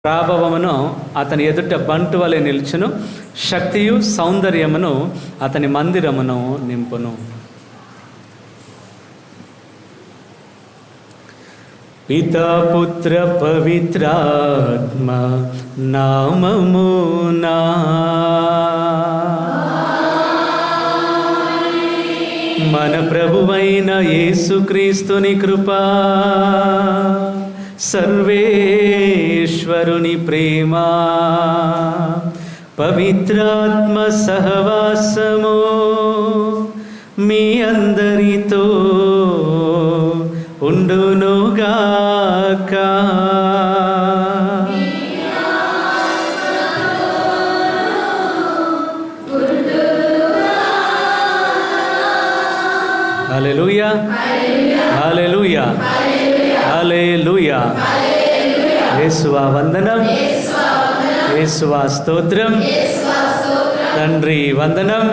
ప్రాభవమును అతని ఎదుట బంటు వలె నిల్చును, శక్తియు సౌందర్యమును అతని మందిరమును నింపును. పితా పుత్ర పవిత్రాత్మ నామమునా మన ప్రభువైన యేసుక్రీస్తుని కృపా, సర్వేశ్వరుని ప్రేమ, పవిత్రాత్మ సహవాసము మీ అందరితో ఉండునుగాక. హల్లెలూయా, హల్లెలూయా, హల్లెలూయా. యేసువా వందనం, యేసువా స్తోత్రం, తండ్రి వందనం,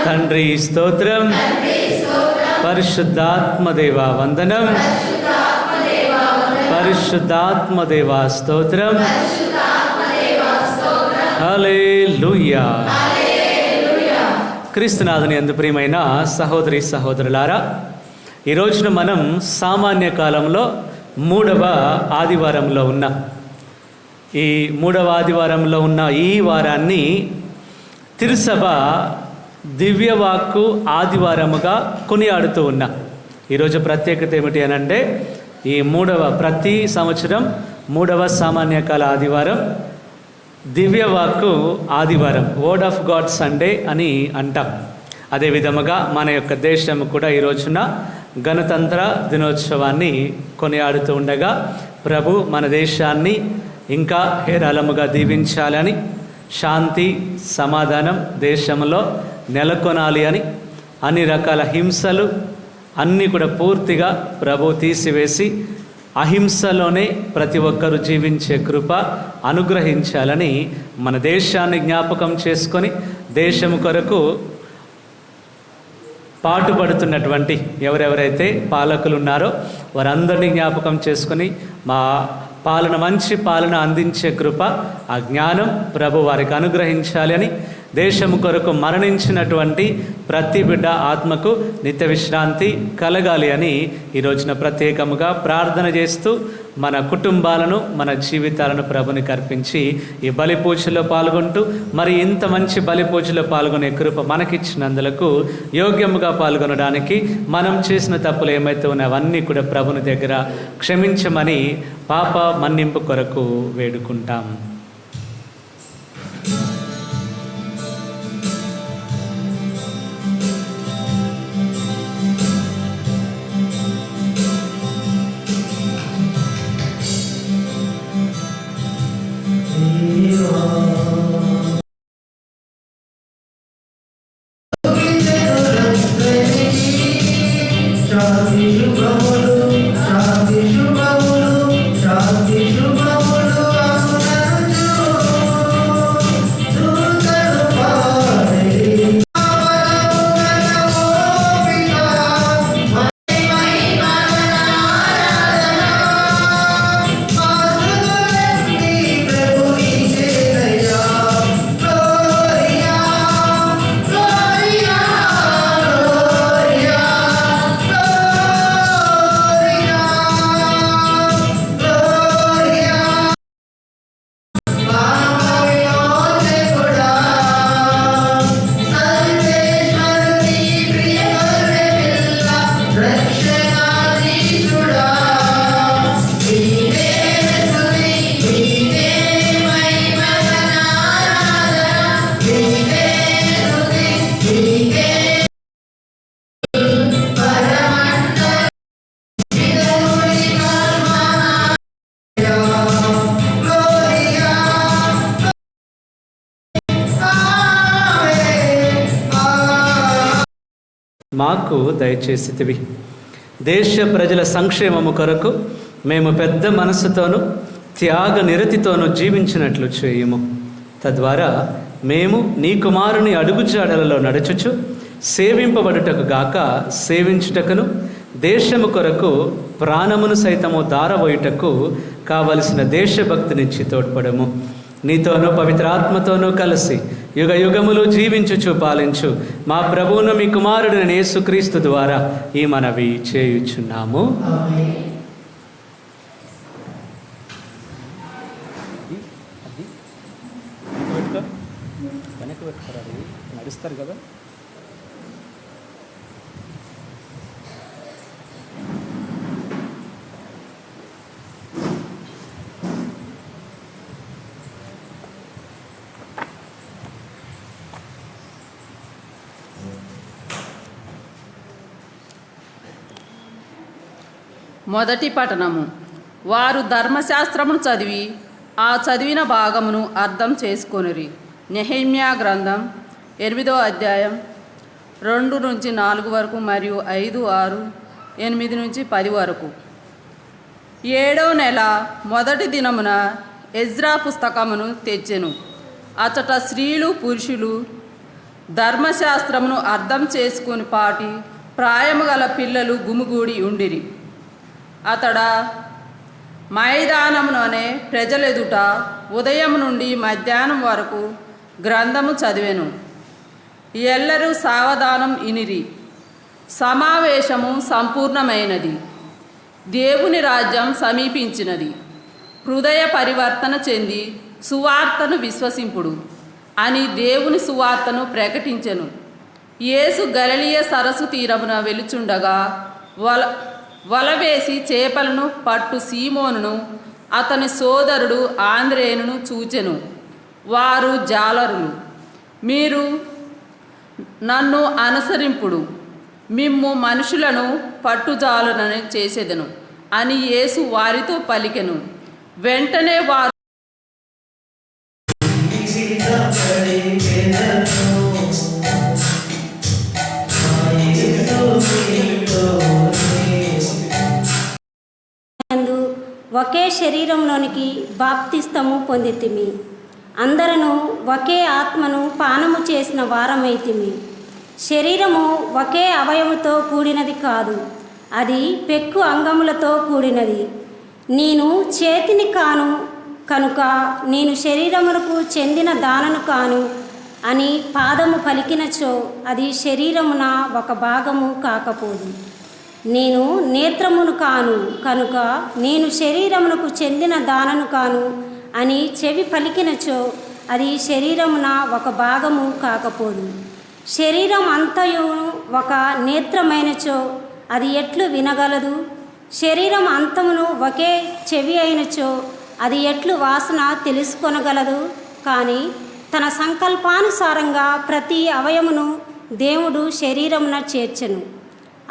తండ్రి స్తోత్రం, పరిశుద్ధాత్మదేవా వందనం, పరిశుద్ధాత్మదేవా స్తోత్రం. హల్లెలూయా. క్రీస్తునాథుని యందు ప్రియమైన సహోదరి సహోదరులారా, ఈ రోజున మనం సామాన్య కాలంలో 3వ ఆదివారంలో ఉన్నాం. ఈ 3వ ఆదివారంలో ఉన్న ఈ వారాన్ని తిరుసభ దివ్యవాక్కు ఆదివారముగా కొనియాడుతూ ఉన్నాం. ఈరోజు ప్రత్యేకత ఏమిటి అనంటే, ఈ ప్రతి సంవత్సరం 3వ సామాన్యకాల ఆదివారం దివ్యవాక్కు ఆదివారం, వర్డ్ ఆఫ్ గాడ్ సండే అని అంటాం. అదేవిధముగా మన యొక్క దేశం కూడా ఈ రోజున గణతంత్ర దినోత్సవాన్ని కొనియాడుతూ ఉండగా, ప్రభు మన దేశాన్ని ఇంకా హేరాళముగా దీవించాలని, శాంతి సమాధానం దేశంలో నెలకొనాలి అని, అన్ని రకాల హింసలు అన్నీ కూడా పూర్తిగా ప్రభు తీసివేసి అహింసలోనే ప్రతి ఒక్కరూ జీవించే కృప అనుగ్రహించాలని మన దేశాన్ని జ్ఞాపకం చేసుకొని దేశం కొరకు పాటుపడుతున్నటువంటి ఎవరెవరైతే పాలకులు ఉన్నారో వారందరినీ జ్ఞాపకం చేసుకొని మా పాలన మంచి పాలన అందించే కృప ఆ జ్ఞానం ప్రభు వారికి అనుగ్రహించాలి అని, దేశము కొరకు మరణించినటువంటి ప్రతి బిడ్డ ఆత్మకు నిత్య విశ్రాంతి కలగాలి అని ఈ రోజున ప్రత్యేకముగా ప్రార్థన చేస్తూ మన కుటుంబాలను మన జీవితాలను ప్రభునికి అర్పించి ఈ బలి పూజలో పాల్గొంటూ మరి ఇంత మంచి బలి పూజలో పాల్గొనే కృప మనకిచ్చినందులకు యోగ్యముగా పాల్గొనడానికి మనం చేసిన తప్పులు ఏమైతే ఉన్నాయో అవన్నీ కూడా ప్రభుని దగ్గర క్షమించమని పాప మన్నింపు కొరకు వేడుకుంటాం. మాకు దయచేసితివి. దేశ ప్రజల సంక్షేమము కొరకు మేము పెద్ద మనస్సుతోనూ త్యాగ నిరతితోనూ జీవించినట్లు చేయము. తద్వారా మేము నీ కుమారుని అడుగుజాడలలో నడుచుచు సేవింపబడుటకు గాక సేవించుటకును, దేశము కొరకు ప్రాణమును సైతము దారబోయుటకు కావలసిన దేశభక్తినిచ్చి తోడ్పడము. నీతోనూ పవిత్రాత్మతోనూ కలిసి యుగ యుగములు జీవించుచు పాలించు మా ప్రభువును మీ కుమారుడైన యేసుక్రీస్తు ద్వారా ఈ మనవి చేయుచున్నాము. నడుస్తారు కదా. మొదటి పఠనము. వారు ధర్మశాస్త్రమును చదివి ఆ చదివిన భాగమును అర్థం చేసుకొనిరి. నెహెమ్యా గ్రంథం 8వ అధ్యాయం 2 నుంచి 4 వరకు మరియు 5, 6, 8 నుంచి 10 వరకు. 7వ నెల మొదటి దినమున ఎజ్రా పుస్తకమును తెచ్చెను. అచట స్త్రీలు పురుషులు ధర్మశాస్త్రమును అర్థం చేసుకుని పాటి ప్రాయము గల పిల్లలు గుమిగూడి ఉండిరి. అతడ మైదానములోనే ప్రజలెదుట ఉదయం నుండి మధ్యాహ్నం వరకు గ్రంథము చదివెను. ఎల్లరూ సావధానం ఇనిరి. సమావేశము సంపూర్ణమైనది. దేవుని రాజ్యం సమీపించినది. హృదయ పరివర్తన చెంది సువార్తను విశ్వసింపుడు అని దేవుని సువార్తను ప్రకటించెను. యేసు గలిలయ సరస్సు తీరమున వెలుచుండగా వలవేసి చేపలను పట్టు సీమోనును అతని సోదరుడు ఆంద్రేయును చూచెను. వారు జాలరులు. మీరు నన్ను అనుసరింపుడు, మిమ్ము మనుషులను పట్టుజాలునని చేసేదను అని యేసు వారితో పలికెను. వెంటనే వారు ఒకే శరీరంలోనికి బాప్తిస్తము పొందితిమి. అందరూ ఒకే ఆత్మను పానము చేసిన వారమైతిమి. శరీరము ఒకే అవయముతో కూడినది కాదు, అది పెక్కు అంగములతో కూడినది. నేను చేతిని కాను కనుక నేను శరీరమునకు చెందిన దానను కాను అని పాదము పలికినచో అది శరీరమున ఒక భాగము కాకపోదు. నేను నేత్రమును కాను కనుక నేను శరీరమునకు చెందిన దానను కాను అని చెవి పలికినచో అది శరీరమున ఒక భాగము కాకపోదు. శరీరం అంతయు ఒక నేత్రమైనచో అది ఎట్లు వినగలదు? శరీరం అంతమును ఒకే చెవి అయినచో అది ఎట్లు వాసన తెలుసుకొనగలదు? కానీ తన సంకల్పానుసారంగా ప్రతి అవయమును దేవుడు శరీరమున చేర్చెను.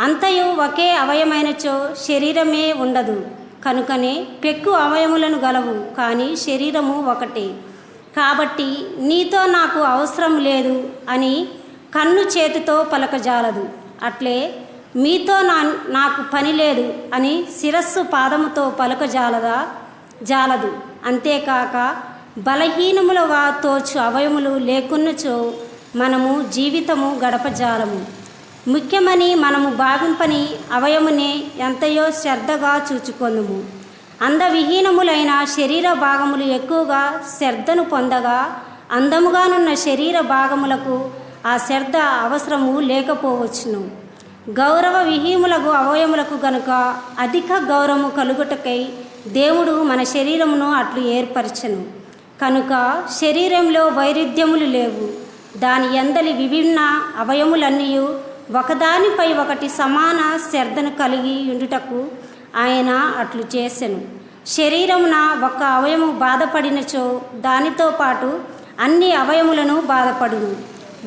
అంతయు ఒకే అవయమైనచో శరీరమే ఉండదు. కనుకనే పెక్కు అవయములను గలవు, కానీ శరీరము ఒకటే. కాబట్టి నీతో నాకు అవసరం లేదు అని కన్ను చేతితో పలకజాలదు. అట్లే మీతో నాకు పని లేదు అని శిరస్సు పాదముతో జాలదు. అంతేకాక బలహీనములుగా తోచు అవయములు లేకున్నచో మనము జీవితము గడపజాలము. ముఖ్యమని మనము భావింపని అవయమునే ఎంతయో శ్రద్ధగా చూచుకొందుము. అందవిహీనములైన శరీర భాగములు ఎక్కువగా శ్రద్ధను పొందగా అందముగానున్న శరీర భాగములకు ఆ శ్రద్ధ అవసరము లేకపోవచ్చును. గౌరవ విహీములకు అవయములకు గనుక అధిక గౌరవము కలుగుటకై దేవుడు మన శరీరమును అట్లు ఏర్పరచెను. కనుక శరీరంలో వైరుధ్యములు లేవు. దాని యందలి విభిన్న అవయములన్నీ ఒకదానిపై ఒకటి సమాన శ్రద్ధను కలిగి ఉండుటకు ఆయన అట్లు చేసెను. శరీరమున ఒక అవయము బాధపడినచో దానితో పాటు అన్ని అవయములను బాధపడును.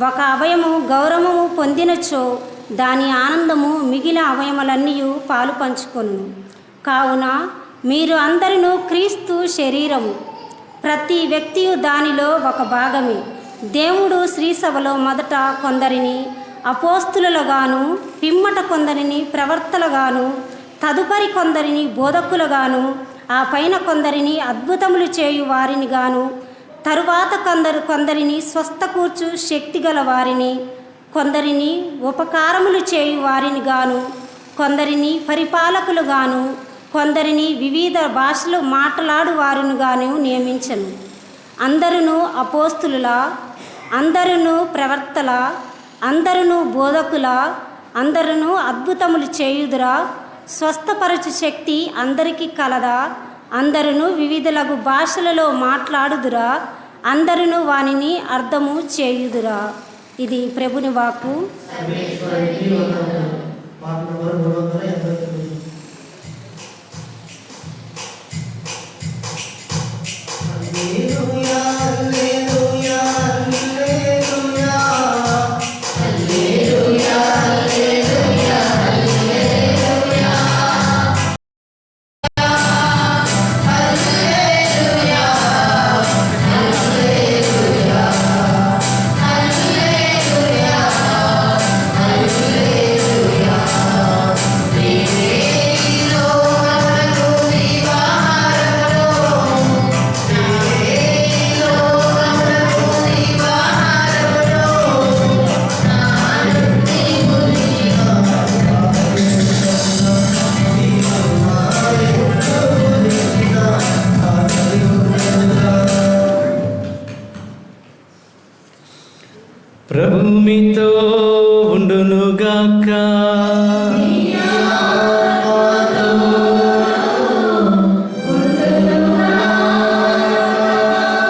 ఒక అవయము గౌరవము పొందినచో దాని ఆనందము మిగిలిన అవయములన్నీ పాలు పంచుకొను. కావున మీరు అందరూ క్రీస్తు శరీరము, ప్రతి వ్యక్తియు దానిలో ఒక భాగమే. దేవుడు శ్రీసభలో మొదట కొందరిని అపోస్తులుగాను, పిమ్మట కొందరిని ప్రవర్తలుగాను, తదుపరి కొందరిని బోధకులుగాను, ఆ పైన కొందరిని అద్భుతములు చేయు వారిని గాను, తరువాత కొందరిని స్వస్థకూర్చు శక్తి గల వారిని, కొందరిని ఉపకారములు చేయు వారిని గాను, కొందరిని పరిపాలకులు గాను, కొందరిని వివిధ భాషలు మాట్లాడు వారిని గాను నియమించను. అందరూ అపోస్తులుల, అందరూ ప్రవర్తల, అందరూ బోధకుల, అందరూ అద్భుతములు చేయుదురా? స్వస్థపరచు శక్తి అందరికీ కలదా? అందరూ వివిధలగు భాషలలో మాట్లాడుదురా? అందరూ వానిని అర్థము చేయుదురా? ఇది ప్రభుని వాక్కు. ప్రభు మీతో ఉండునుగాక.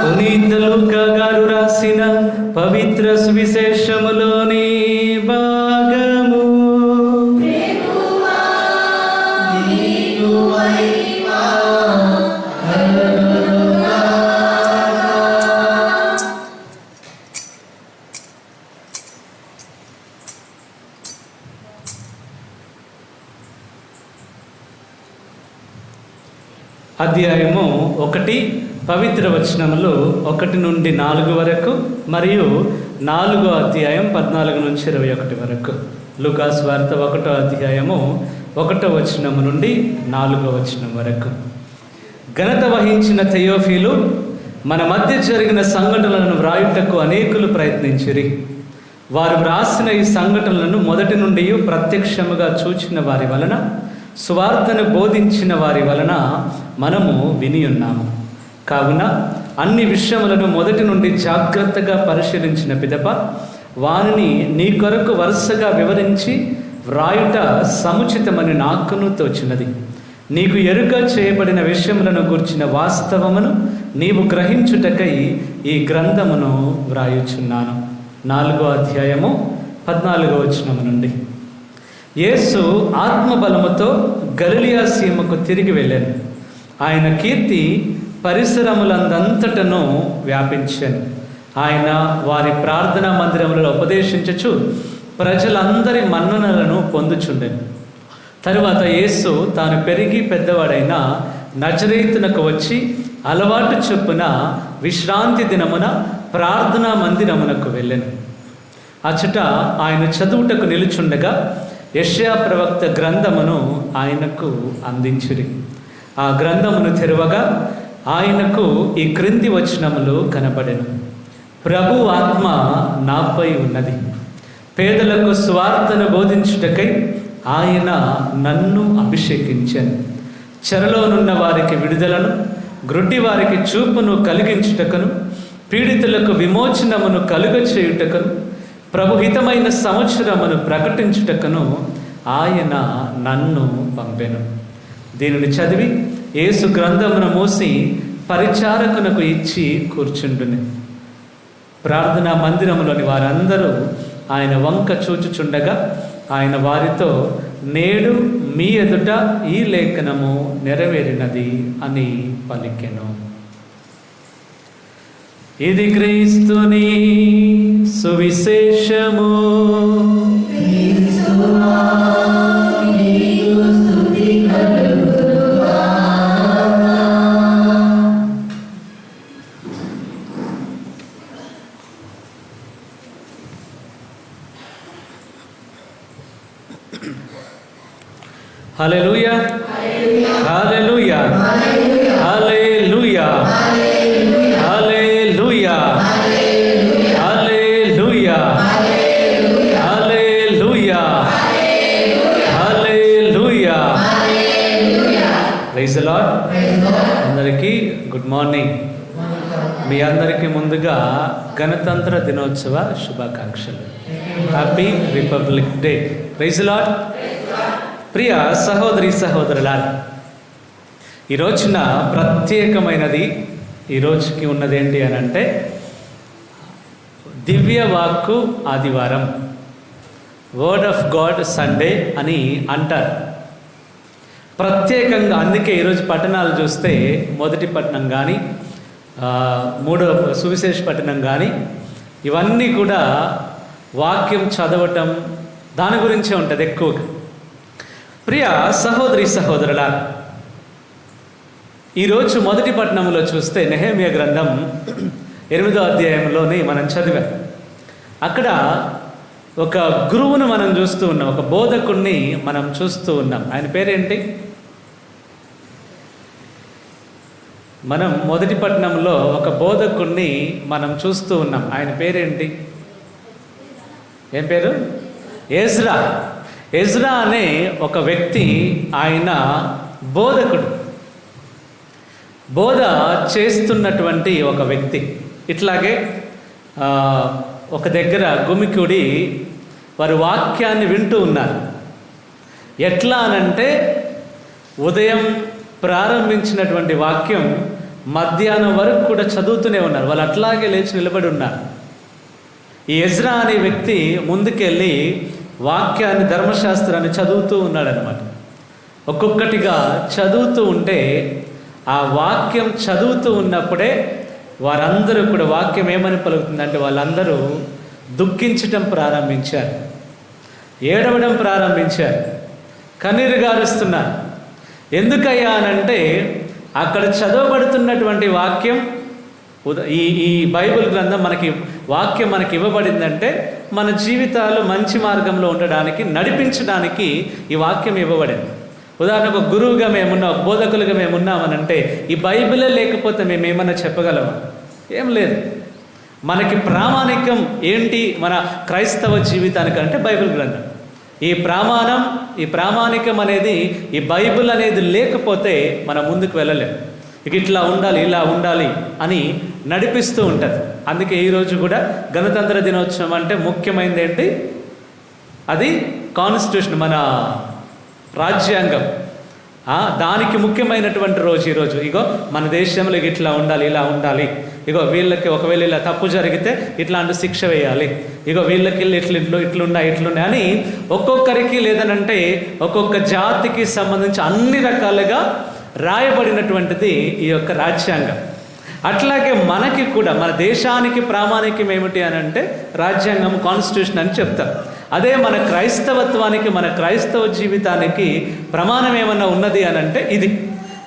పునీత లూకా గారు రాసిన పవిత్ర సువిశేషములోని భాగము. అధ్యాయము 1 పవిత్ర వచనములు 1 నుండి 4 వరకు మరియు 4వ అధ్యాయం 14 నుంచి 21 వరకు. లూకా సువార్త 1వ అధ్యాయము 1వ వచనము నుండి 4వ వచనం వరకు. ఘనత వహించిన థెయోఫీలు మన మధ్య జరిగిన సంఘటనలను వ్రాయుటకు అనేకులు ప్రయత్నించిరి. వారు వ్రాసిన ఈ సంఘటనలను మొదటి నుండి ప్రత్యక్షముగా చూచిన వారి వలన, సువార్తను బోధించిన వారి వలన మనము విని ఉన్నాము. కావున అన్ని విషయములను మొదటి నుండి జాగ్రత్తగా పరిశీలించిన పిదప వానిని నీ కొరకు వరుసగా వివరించి వ్రాయుట సముచితమని నాకును తోచినది. నీకు ఎరుక చేయబడిన విషయములను గూర్చిన వాస్తవమును నీవు గ్రహించుటకై ఈ గ్రంథమును వ్రాయుచున్నాను. 4వ అధ్యాయము 14వ వచనము నుండి. యేసు ఆత్మబలముతో గలిలయ సీమకు తిరిగి వెళ్ళాను. ఆయన కీర్తి పరిసరములందంతటను వ్యాపించాను. ఆయన వారి ప్రార్థనా మందిరములలో ఉపదేశించుచు ప్రజలందరి మన్ననలను పొందుచుండెను. తరువాత యేసు తాను పెరిగి పెద్దవాడైన నజరేతునకు వచ్చి అలవాటు చొప్పున విశ్రాంతి దినమున ప్రార్థనా మందిరమునకు వెళ్ళెను. అచట ఆయన చదువుటకు నిలుచుండగా యెషయా ప్రవక్త గ్రంథమును ఆయనకు అందించిరి. ఆ గ్రంథమును తెరవగా ఆయనకు ఈ క్రింది వచనములు కనబడెను. ప్రభు ఆత్మ నాపై ఉన్నది, పేదలకు స్వార్థను బోధించుటకై ఆయన నన్ను అభిషేకించాను. చెరలోనున్న వారికి విడుదలను, గ్రుడ్డి వారికి చూపును కలిగించుటకును, పీడితులకు విమోచనమును కలుగచేయుటకును, ప్రభుహితమైన సంవత్సరమును ప్రకటించుటకును ఆయన నన్ను పంపెను. దీనిని చదివి యేసు గ్రంథమును మూసి పరిచారకునకు ఇచ్చి కూర్చుండుని. ప్రార్థనా మందిరములోని వారందరూ ఆయన వంక చూచుచుండగా ఆయన వారితో, నేడు మీ ఎదుట ఈ లేఖనము నెరవేరినది అని పలికెను. ఇది క్రీస్తుని సువిశేషము. Hallelujah, hallelujah, hallelujah, hallelujah, hallelujah, hallelujah, hallelujah. Praise the Lord. అందరికీ గుడ్ మార్నింగ్. మీ అందరికీ ముందుగా గణతంత్ర దినోత్సవ శుభాకాంక్షలు. Happy Republic Day. Praise the Lord. ప్రియ సహోదరి సహోదరులారా, ఈ రోజున ప్రత్యేకమైనది, ఈ రోజుకి ఉన్నది ఏంటి అని అంటే దివ్య వాక్కు ఆదివారం, వర్డ్ ఆఫ్ గాడ్ సండే అని అంటారు. ప్రత్యేకంగా అందుకే ఈరోజు పట్టణాలు చూస్తే మొదటి పట్టణం కానీ, మూడవ సువిశేష పట్టణం కానీ, ఇవన్నీ కూడా వాక్యం చదవటం దాని గురించే ఉంటుంది ఎక్కువగా. ప్రియ సహోదరి సహోదరుల, ఈరోజు మొదటి పట్టణంలో చూస్తే నెహెమ్యా గ్రంథం 8వ అధ్యాయంలోని మనం చదివాం. అక్కడ ఒక గురువును మనం చూస్తూ ఉన్నాం, ఒక బోధకుణ్ణి మనం చూస్తూ ఉన్నాం. ఆయన పేరేంటి? మనం మొదటి పట్టణంలో ఒక బోధకుణ్ణి మనం చూస్తూ ఉన్నాం. ఆయన పేరేంటి? ఏం పేరు? ఎజ్రా. ఎజ్రా అనే ఒక వ్యక్తి, ఆయన బోధకుడు, బోధ చేస్తున్నటువంటి ఒక వ్యక్తి. ఇట్లాగే ఒక దగ్గర గుమికూడి వారు వాక్యాన్ని వింటూ ఉన్నారు. ఎట్లా అనంటే ఉదయం ప్రారంభించినటువంటి వాక్యం మధ్యాహ్నం వరకు కూడా చదువుతూనే ఉన్నారు. వాళ్ళు అట్లాగే లేచి నిలబడి ఉన్నారు. ఈ ఎజ్రా అనే వ్యక్తి ముందుకెళ్ళి వాక్యాన్ని, ధర్మశాస్త్రాన్ని చదువుతూ ఉన్నాడనమాట. ఒక్కొక్కటిగా చదువుతూ ఉంటే ఆ వాక్యం చదువుతూ ఉన్నప్పుడే వారందరూ కూడా వాక్యం ఏమని పలుకుతుందంటే వాళ్ళందరూ దుఃఖించటం ప్రారంభించారు, ఏడవడం ప్రారంభించారు, కన్నీరు గారుస్తున్నారు. ఎందుకయ్యా అనంటే అక్కడ చదవబడుతున్నటువంటి వాక్యం, ఈ బైబిల్ గ్రంథం వాక్యం మనకి ఇవ్వబడిందంటే మన జీవితాలు మంచి మార్గంలో ఉండడానికి, నడిపించడానికి ఈ వాక్యం ఇవ్వబడింది. ఉదాహరణకు ఒక గురువుగా మేమున్నాం, బోధకులుగా మేమున్నామనంటే ఈ బైబిలే లేకపోతే మేము ఏమన్నా చెప్పగలమా? ఏం లేదు. మనకి ప్రామాణికం ఏంటి మన క్రైస్తవ జీవితానికంటే బైబిల్ గ్రంథం. ఈ ప్రామాణికం అనేది, ఈ బైబిల్ అనేది లేకపోతే మనం ముందుకు వెళ్ళలేం. ఇక ఇట్లా ఉండాలి, ఇలా ఉండాలి అని నడిపిస్తూ ఉంటుంది. అందుకే ఈరోజు కూడా గణతంత్ర దినోత్సవం అంటే ముఖ్యమైనది ఏంటి? అది కాన్స్టిట్యూషన్, మన రాజ్యాంగం. దానికి ముఖ్యమైనటువంటి రోజు ఈరోజు. ఇగో మన దేశంలో ఇట్లా ఉండాలి, ఇలా ఉండాలి, ఇగో వీళ్ళకి ఒకవేళ ఇలా తప్పు జరిగితే ఇట్లాంటి శిక్ష వేయాలి, ఇగో వీళ్ళకి ఇట్లున్నాయి అని ఒక్కొక్కరికి లేదనంటే ఒక్కొక్క జాతికి సంబంధించి అన్ని రకాలుగా రాయబడినటువంటిది ఈ యొక్క రాజ్యాంగం. అట్లాగే మనకి కూడా మన దేశానికి ప్రామాణికం ఏమిటి అని అంటే రాజ్యాంగం, కాన్స్టిట్యూషన్ అని చెప్తారు. అదే మన క్రైస్తవత్వానికి, మన క్రైస్తవ జీవితానికి ప్రమాణం ఏమన్నా ఉన్నది అని అంటే ఇది.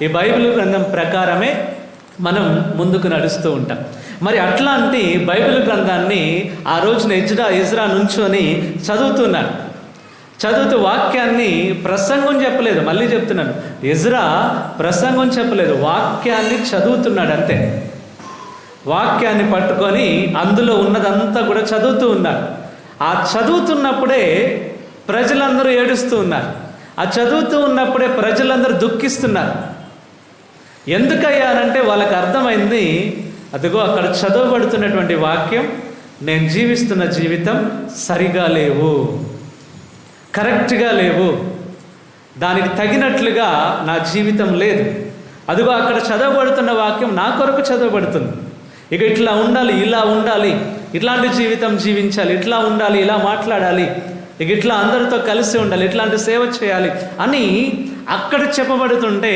ఈ బైబిల్ గ్రంథం ప్రకారమే మనం ముందుకు నడుస్తూ ఉంటాం. మరి అట్లాంటి బైబిల్ గ్రంథాన్ని ఆ రోజున ఇజ్రా నుంచొని చదువుతూ వాక్యాన్ని, ప్రసంగం చెప్పలేదు, మళ్ళీ చెప్తున్నాను, ఇజ్రా ప్రసంగం చెప్పలేదు, వాక్యాన్ని చదువుతున్నాడు అంతే. వాక్యాన్ని పట్టుకొని అందులో ఉన్నదంతా కూడా చదువుతూ ఉన్నారు. ఆ చదువుతున్నప్పుడే ప్రజలందరూ ఏడుస్తూ ఉన్నారు. ఆ చదువుతూ ఉన్నప్పుడే ప్రజలందరూ దుఃఖిస్తున్నారు. ఎందుకయ్యానంటే వాళ్ళకి అర్థమైంది, అదిగో అక్కడ చదవబడుతున్నటువంటి వాక్యం, నేను జీవిస్తున్న జీవితం సరిగా లేవు, కరెక్ట్గా లేవు, దానికి తగినట్లుగా నా జీవితం లేదు. అదిగో అక్కడ చదవబడుతున్న వాక్యం నా కొరకు చదవబడుతుంది. ఇక ఇట్లా ఉండాలి, ఇలా ఉండాలి, ఇట్లాంటి జీవితం జీవించాలి, ఇట్లా ఉండాలి, ఇలా మాట్లాడాలి, ఇక ఇట్లా అందరితో కలిసి ఉండాలి, ఇట్లాంటి సేవ చేయాలి అని అక్కడ చెప్పబడుతుంటే,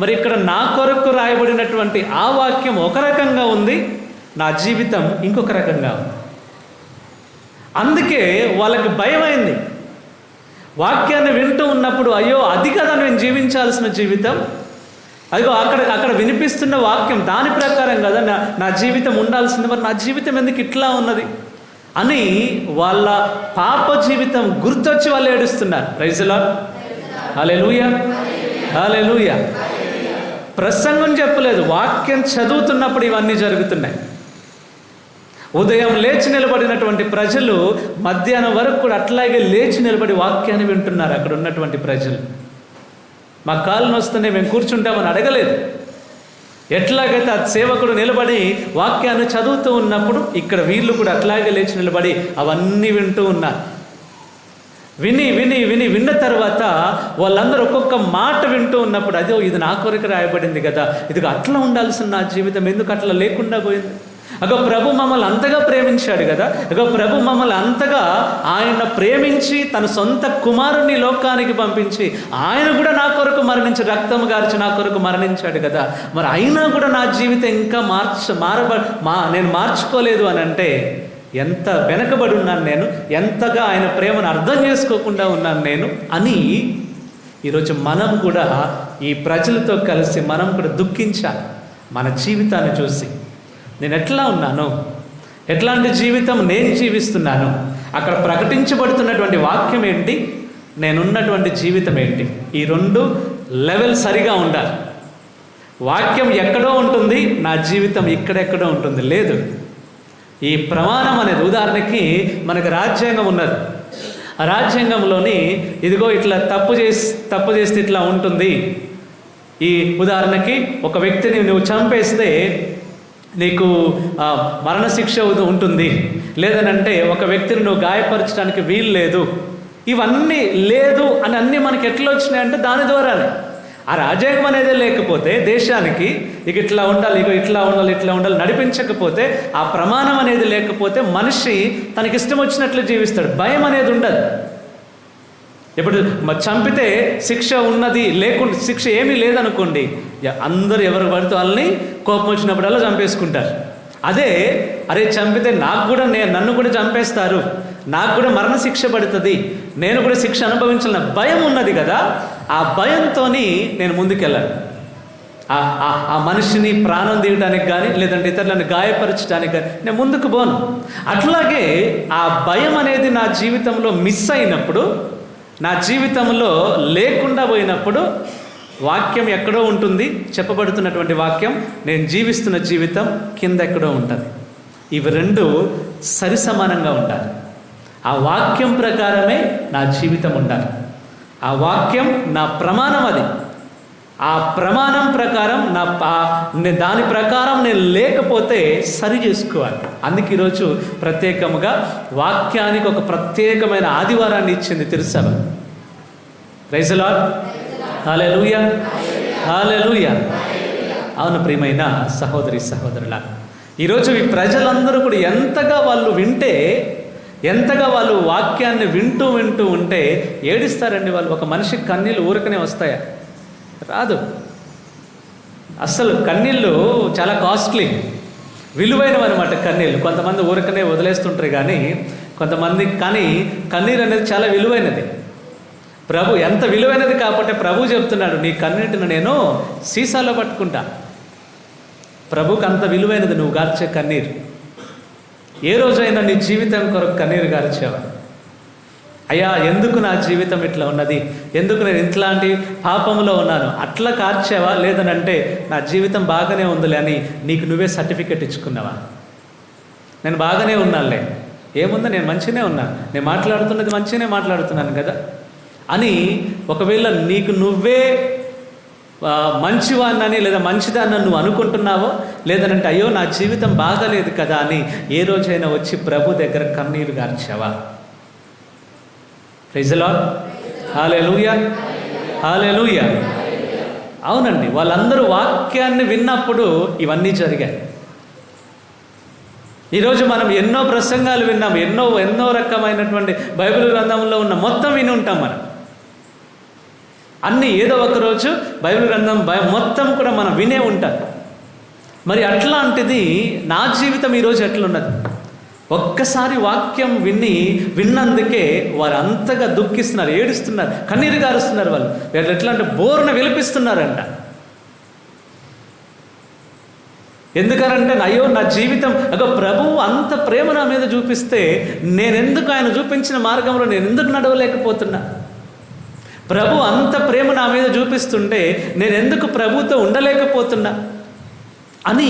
మరి ఇక్కడ నా కొరకు రాయబడినటువంటి ఆ వాక్యం ఒక రకంగా ఉంది, నా జీవితం ఇంకొక రకంగా ఉంది. అందుకే వాళ్ళకి భయమైంది. వాక్యాన్ని వింటూ ఉన్నప్పుడు, అయ్యో అది కదా నేను జీవించాల్సిన జీవితం, అదిగో అక్కడ వినిపిస్తున్న వాక్యం దాని ప్రకారం కదా నా జీవితం ఉండాల్సింది, మరి నా జీవితం ఎందుకు ఇట్లా ఉన్నది అని వాళ్ళ పాప జీవితం గుర్తొచ్చి వాళ్ళు ఏడుస్తున్నారు. ప్రైజ్ ది లార్డ్, హల్లెలూయా, హల్లెలూయా. ప్రసంగం చెప్పలేదు, వాక్యం చదువుతున్నప్పుడు ఇవన్నీ జరుగుతున్నాయి. ఉదయం లేచి నిలబడినటువంటి ప్రజలు మధ్యాహ్నం వరకు కూడా అట్లాగే లేచి నిలబడి వాక్యాన్ని వింటున్నారు. అక్కడ ఉన్నటువంటి ప్రజలు, మా కాళ్ళు వస్తుంటే మేము కూర్చుంటామని అడగలేదు. ఎట్లాగైతే ఆ సేవకుడు నిలబడి వాక్యాన్ని చదువుతూ ఉన్నప్పుడు ఇక్కడ వీళ్ళు కూడా అట్లాగే లేచి నిలబడి అవన్నీ వింటూ ఉన్నారు. విన్న తర్వాత వాళ్ళందరూ ఒక్కొక్క మాట వింటూ ఉన్నప్పుడు, అదే ఇది నా కొరకు రాయబడింది కదా, ఇది అట్లా ఉండాల్సిన నా జీవితం ఎందుకు అట్లా లేకుండా పోయింది, అగో ప్రభు మమ్మల్ని అంతగా ప్రేమించాడు కదా, అగో ప్రభు మమ్మల్ని అంతగా ఆయన ప్రేమించి తన సొంత కుమారుని లోకానికి పంపించి ఆయన కూడా నా కొరకు మరణించి రక్తం గార్చి నా కొరకు మరణించాడు కదా, మరి అయినా కూడా నా జీవితం ఇంకా నేను మార్చుకోలేదు అని అంటే ఎంత వెనకబడి ఉన్నాను నేను, ఎంతగా ఆయన ప్రేమను అర్థం చేసుకోకుండా ఉన్నాను నేను అని ఈరోజు మనం కూడా ఈ ప్రజలతో కలిసి మనం కూడా దుఃఖించాలి. మన జీవితాన్ని చూసి నేను ఎట్లా ఉన్నాను, ఎట్లాంటి జీవితం నేను జీవిస్తున్నాను, అక్కడ ప్రకటించబడుతున్నటువంటి వాక్యం ఏంటి, నేనున్నటువంటి జీవితం ఏంటి, ఈ రెండు లెవెల్ సరిగా ఉండాలి. వాక్యం ఎక్కడో ఉంటుంది, నా జీవితం ఇక్కడెక్కడో ఉంటుంది. లేదు, ఈ ప్రమాణం అనేది, ఉదాహరణకి మనకు రాజ్యాంగం ఉన్నది, ఆ రాజ్యాంగంలోని ఇదిగో ఇట్లా తప్పు చేస్తే ఇట్లా ఉంటుంది. ఈ ఉదాహరణకి ఒక వ్యక్తిని నువ్వు చంపేస్తే నీకు మరణశిక్ష ఉంటుంది, లేదనంటే ఒక వ్యక్తిని నువ్వు గాయపరచడానికి వీలు లేదు. ఇవన్నీ లేదు అని అన్నీ మనకి ఎట్లా వచ్చినాయంటే దాని ద్వారానే. ఆ రాజ్యాంగం అనేది లేకపోతే దేశానికి ఇక ఇట్లా ఉండాలి, ఇట్లా ఉండాలి నడిపించకపోతే, ఆ ప్రమాణం అనేది లేకపోతే మనిషి తనకిష్టం వచ్చినట్లు జీవిస్తాడు. భయం అనేది ఉండదు. ఇప్పుడు చంపితే శిక్ష ఉన్నది, లేకుండా శిక్ష ఏమీ లేదనుకోండి, అందరూ ఎవరు పడితే వాళ్ళని కోపం వచ్చినప్పుడల్లా చంపేసుకుంటారు. అరే చంపితే నన్ను కూడా చంపేస్తారు, నాకు కూడా మరణశిక్ష పడుతుంది, నేను కూడా శిక్ష అనుభవించాలన్న భయం ఉన్నది కదా, ఆ భయంతో నేను ముందుకెళ్ళాను. ఆ మనిషిని ప్రాణం తీయడానికి కానీ లేదంటే ఇతరులను గాయపరచడానికి కానీ నేను ముందుకు పోను. అట్లాగే ఆ భయం అనేది నా జీవితంలో మిస్ అయినప్పుడు, నా జీవితంలో లేకుండా పోయినప్పుడు వాక్యం ఎక్కడో ఉంటుంది, చెప్పబడుతున్నటువంటి వాక్యం, నేను జీవిస్తున్న జీవితం కింద ఎక్కడో ఉంటుంది. ఇవి రెండు సరి సమానంగా ఉండాలి. ఆ వాక్యం ప్రకారమే నా జీవితం ఉండాలి. ఆ వాక్యం నా ప్రమాణం, అది ఆ ప్రమాణం ప్రకారం దాని ప్రకారం నేను లేకపోతే సరి చేసుకోవాలి. అందుకే ఈరోజు ప్రత్యేకముగా వాక్యానికి ఒక ప్రత్యేకమైన ఆదివారాన్ని ఇచ్చింది తిరుసభ. Praise the Lord. Hallelujah, hallelujah. అవును ప్రియమైన సహోదరి సహోదరులా, ఈరోజు ఈ ప్రజలందరూ కూడా ఎంతగా వాళ్ళు వాక్యాన్ని వింటూ ఉంటే ఏడుస్తారండి వాళ్ళు. ఒక మనిషికి కన్నీళ్ళు ఊరకనే వస్తాయా? రాదు. అస్సలు కన్నీళ్ళు చాలా కాస్ట్లీ, విలువైనవి అనమాట కన్నీళ్ళు. కొంతమంది ఊరకనే వదిలేస్తుంటారు కానీ కన్నీరు అనేది చాలా విలువైనది. ప్రభు ఎంత విలువైనది కాబట్టి ప్రభు చెప్తున్నాడు, నీ కన్నీటిని నేను సీసాలో పట్టుకుంటా. ప్రభుకి అంత విలువైనది నువ్వు గార్చే కన్నీరు. ఏ రోజైనా నీ జీవితం కొరకు కన్నీరు గార్చావా? అయ్యా, ఎందుకు నా జీవితం ఇట్లా ఉన్నది, ఎందుకు నేను ఇట్లాంటి పాపంలో ఉన్నాను, అట్లా కార్చావా? లేదనంటే నా జీవితం బాగానే ఉందిలే అని నీకు నువ్వే సర్టిఫికెట్ ఇచ్చుకున్నావా? నేను బాగానే ఉన్నానులే, ఏముందో నేను మంచిగానే ఉన్నాను, నేను మాట్లాడుతున్నది మంచిగానే మాట్లాడుతున్నాను కదా అని ఒకవేళ నీకు నువ్వే మంచివాన్నని లేదా మంచిదాన్ని నువ్వు అనుకుంటున్నావో, లేదనంటే అయ్యో నా జీవితం బాగాలేదు కదా అని ఏ రోజైనా వచ్చి ప్రభు దగ్గర కన్నీరు గార్చావా? Praise the Lord. Hallelujah, hallelujah. అవునండి, వాళ్ళందరూ వాక్యాన్ని విన్నప్పుడు ఇవన్నీ జరిగాయి. ఈరోజు మనం ఎన్నో ప్రసంగాలు విన్నాం, ఎన్నో రకమైనటువంటి బైబిల్ గ్రంథంలో ఉన్న మొత్తం విని ఉంటాం. మనం అన్నీ ఏదో ఒక రోజు బైబిల్ గ్రంథం మొత్తం కూడా మనం వినే ఉంటాం. మరి అట్లాంటిది నా జీవితం ఈరోజు ఎట్లున్నది? ఒక్కసారి వాక్యం విన్నందుకే వారు అంతగా దుఃఖిస్తున్నారు, ఏడుస్తున్నారు, కన్నీరు గారుస్తున్నారు. వాళ్ళు ఎట్లా అంటే బోరున విలపిస్తున్నారంట. ఎందుకనంటే అయ్యో నా జీవితం ప్రభువు అంత ప్రేమ నా మీద చూపిస్తే నేనెందుకు ఆయన చూపించిన మార్గంలో నేను ఎందుకు నడవలేకపోతున్నా? ప్రభు అంత ప్రేమ నా మీద చూపిస్తుంటే నేను ఎందుకు ప్రభుతో ఉండలేకపోతున్నా అని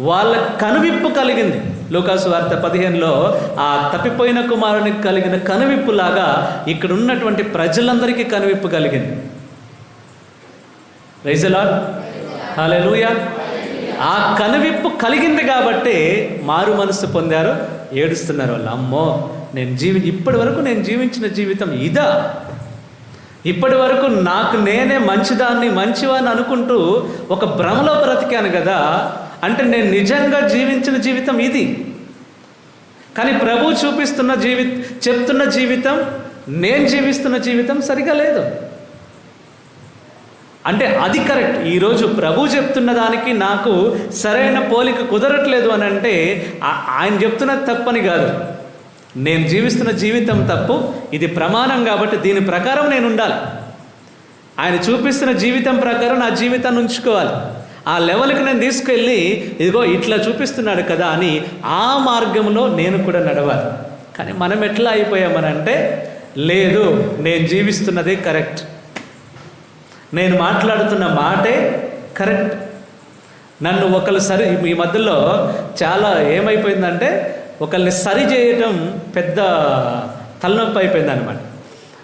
వాళ్ళ కనువిప్పు కలిగింది. లూకాసు వార్త 15లో ఆ తప్పిపోయిన కుమారునికి కలిగిన కనువిప్పులాగా ఇక్కడ ఉన్నటువంటి ప్రజలందరికీ కనువిప్పు కలిగింది. Praise the Lord. హల్లెలూయా. ఆ కనువిప్పు కలిగింది కాబట్టి మారు మనసు పొందారు, ఏడుస్తున్నారు వాళ్ళు. అమ్మో, ఇప్పటి వరకు నేను జీవించిన జీవితం ఇదా? ఇప్పటి వరకు నాకు నేనే మంచివాన్ని అనుకుంటూ ఒక భ్రమలో బ్రతికాను కదా, అంటే నేను నిజంగా జీవించిన జీవితం ఇది. కానీ ప్రభు చెప్తున్న జీవితం, నేను జీవిస్తున్న జీవితం సరిగా లేదు. అంటే అది కరెక్ట్. ఈరోజు ప్రభు చెప్తున్న దానికి నాకు సరైన పోలిక కుదరట్లేదు అని అంటే ఆయన చెప్తున్నది తప్పని కాదు, నేను జీవిస్తున్న జీవితం తప్పు, ఇది ప్రమాణం కాబట్టి దీని ప్రకారం నేను ఉండాలి. ఆయన చూపిస్తున్న జీవితం ప్రకారం నా జీవితాన్ని ఉంచుకోవాలి. ఆ లెవెల్కి నేను తీసుకెళ్ళి ఇదిగో ఇట్లా చూపిస్తున్నాడు కదా అని ఆ మార్గంలో నేను కూడా నడవాలి. కానీ మనం ఎట్లా అయిపోయామనంటే, లేదు నేను జీవిస్తున్నదే కరెక్ట్, నేను మాట్లాడుతున్న మాటే కరెక్ట్. నన్ను ఈ మధ్యలో చాలా ఏమైపోయిందంటే, ఒకళ్ళని సరి చేయటం పెద్ద తలనొప్పి అయిపోయింది అనమాట.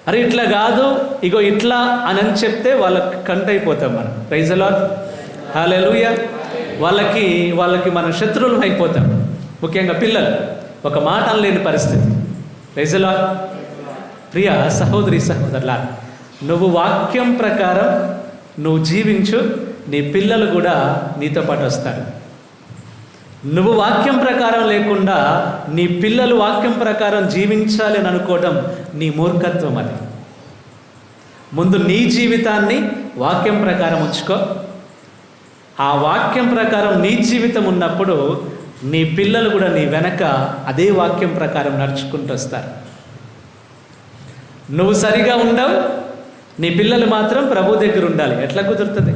అరే ఇట్లా కాదు, ఇగో ఇట్లా అని చెప్తే వాళ్ళకి కంటైపోతాం మనం. Praise the Lord. హల్లెలూయా. వాళ్ళకి మనం శత్రువులం అయిపోతాం. ముఖ్యంగా పిల్లలు ఒక మాట అనలేని పరిస్థితి. Praise the Lord. ప్రియ సహోదరి సహోదరులా, నువ్వు వాక్యం ప్రకారం నువ్వు జీవించు, నీ పిల్లలు కూడా నీతో పాటు వస్తారు. నువ్వు వాక్యం ప్రకారం లేకుండా నీ పిల్లలు వాక్యం ప్రకారం జీవించాలి అని అనుకోవడం నీ మూర్ఖత్వం. అది ముందు నీ జీవితాన్ని వాక్యం ప్రకారం ఉంచుకో. ఆ వాక్యం ప్రకారం నీ జీవితం ఉన్నప్పుడు నీ పిల్లలు కూడా నీ వెనక అదే వాక్యం ప్రకారం నడుచుకుంటూ వస్తారు. నువ్వు సరిగా ఉండవు, నీ పిల్లలు మాత్రం ప్రభు దగ్గర ఉండాలి. ఎట్లా కుదురుతుంది?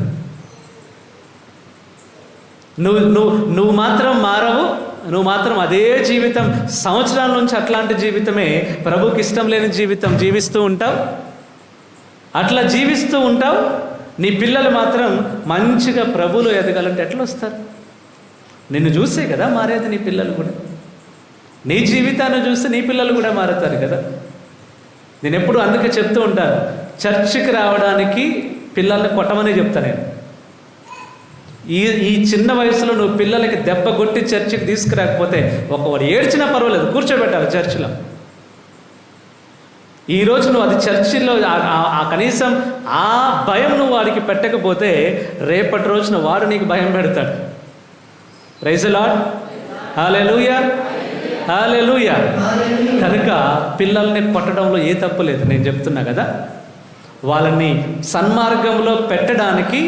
నువ్వు మాత్రం మారవు, నువ్వు మాత్రం అదే జీవితం సంవత్సరాల నుంచి అట్లాంటి జీవితమే, ప్రభుకి ఇష్టం లేని జీవితం జీవిస్తూ ఉంటావు. అట్లా జీవిస్తూ ఉంటావు. నీ పిల్లలు మాత్రం మంచిగా ప్రభువులో ఎదగాలంటే ఎట్లా వస్తారు? నిన్ను చూసే కదా మారేది నీ పిల్లలు కూడా. నీ జీవితాన్ని చూస్తే నీ పిల్లలు కూడా మారుతారు కదా. నేను ఎప్పుడు అందుకే చెప్తూ ఉంటాను, చర్చికి రావడానికి పిల్లల్ని కొట్టమని చెప్తాను నేను. ఈ చిన్న వయసులో నువ్వు పిల్లలకి దెబ్బ కొట్టి చర్చికి తీసుకురాకపోతే ఒకవాడు ఏడ్చినా పర్వాలేదు, కూర్చోబెట్టాలి చర్చిలో. ఈరోజు నువ్వు అది చర్చిలో ఆ కనీసం ఆ భయం నువ్వు వాడికి పెట్టకపోతే రేపటి రోజున వాడు నీకు భయం పెడతాడు. ప్రైజ్ ది లార్డ్, హల్లెలూయా, హల్లెలూయా. కనుక పిల్లల్ని కొట్టడంలో ఏ తప్పు లేదు, నేను చెప్తున్నా కదా. వాళ్ళని సన్మార్గంలో పెట్టడానికి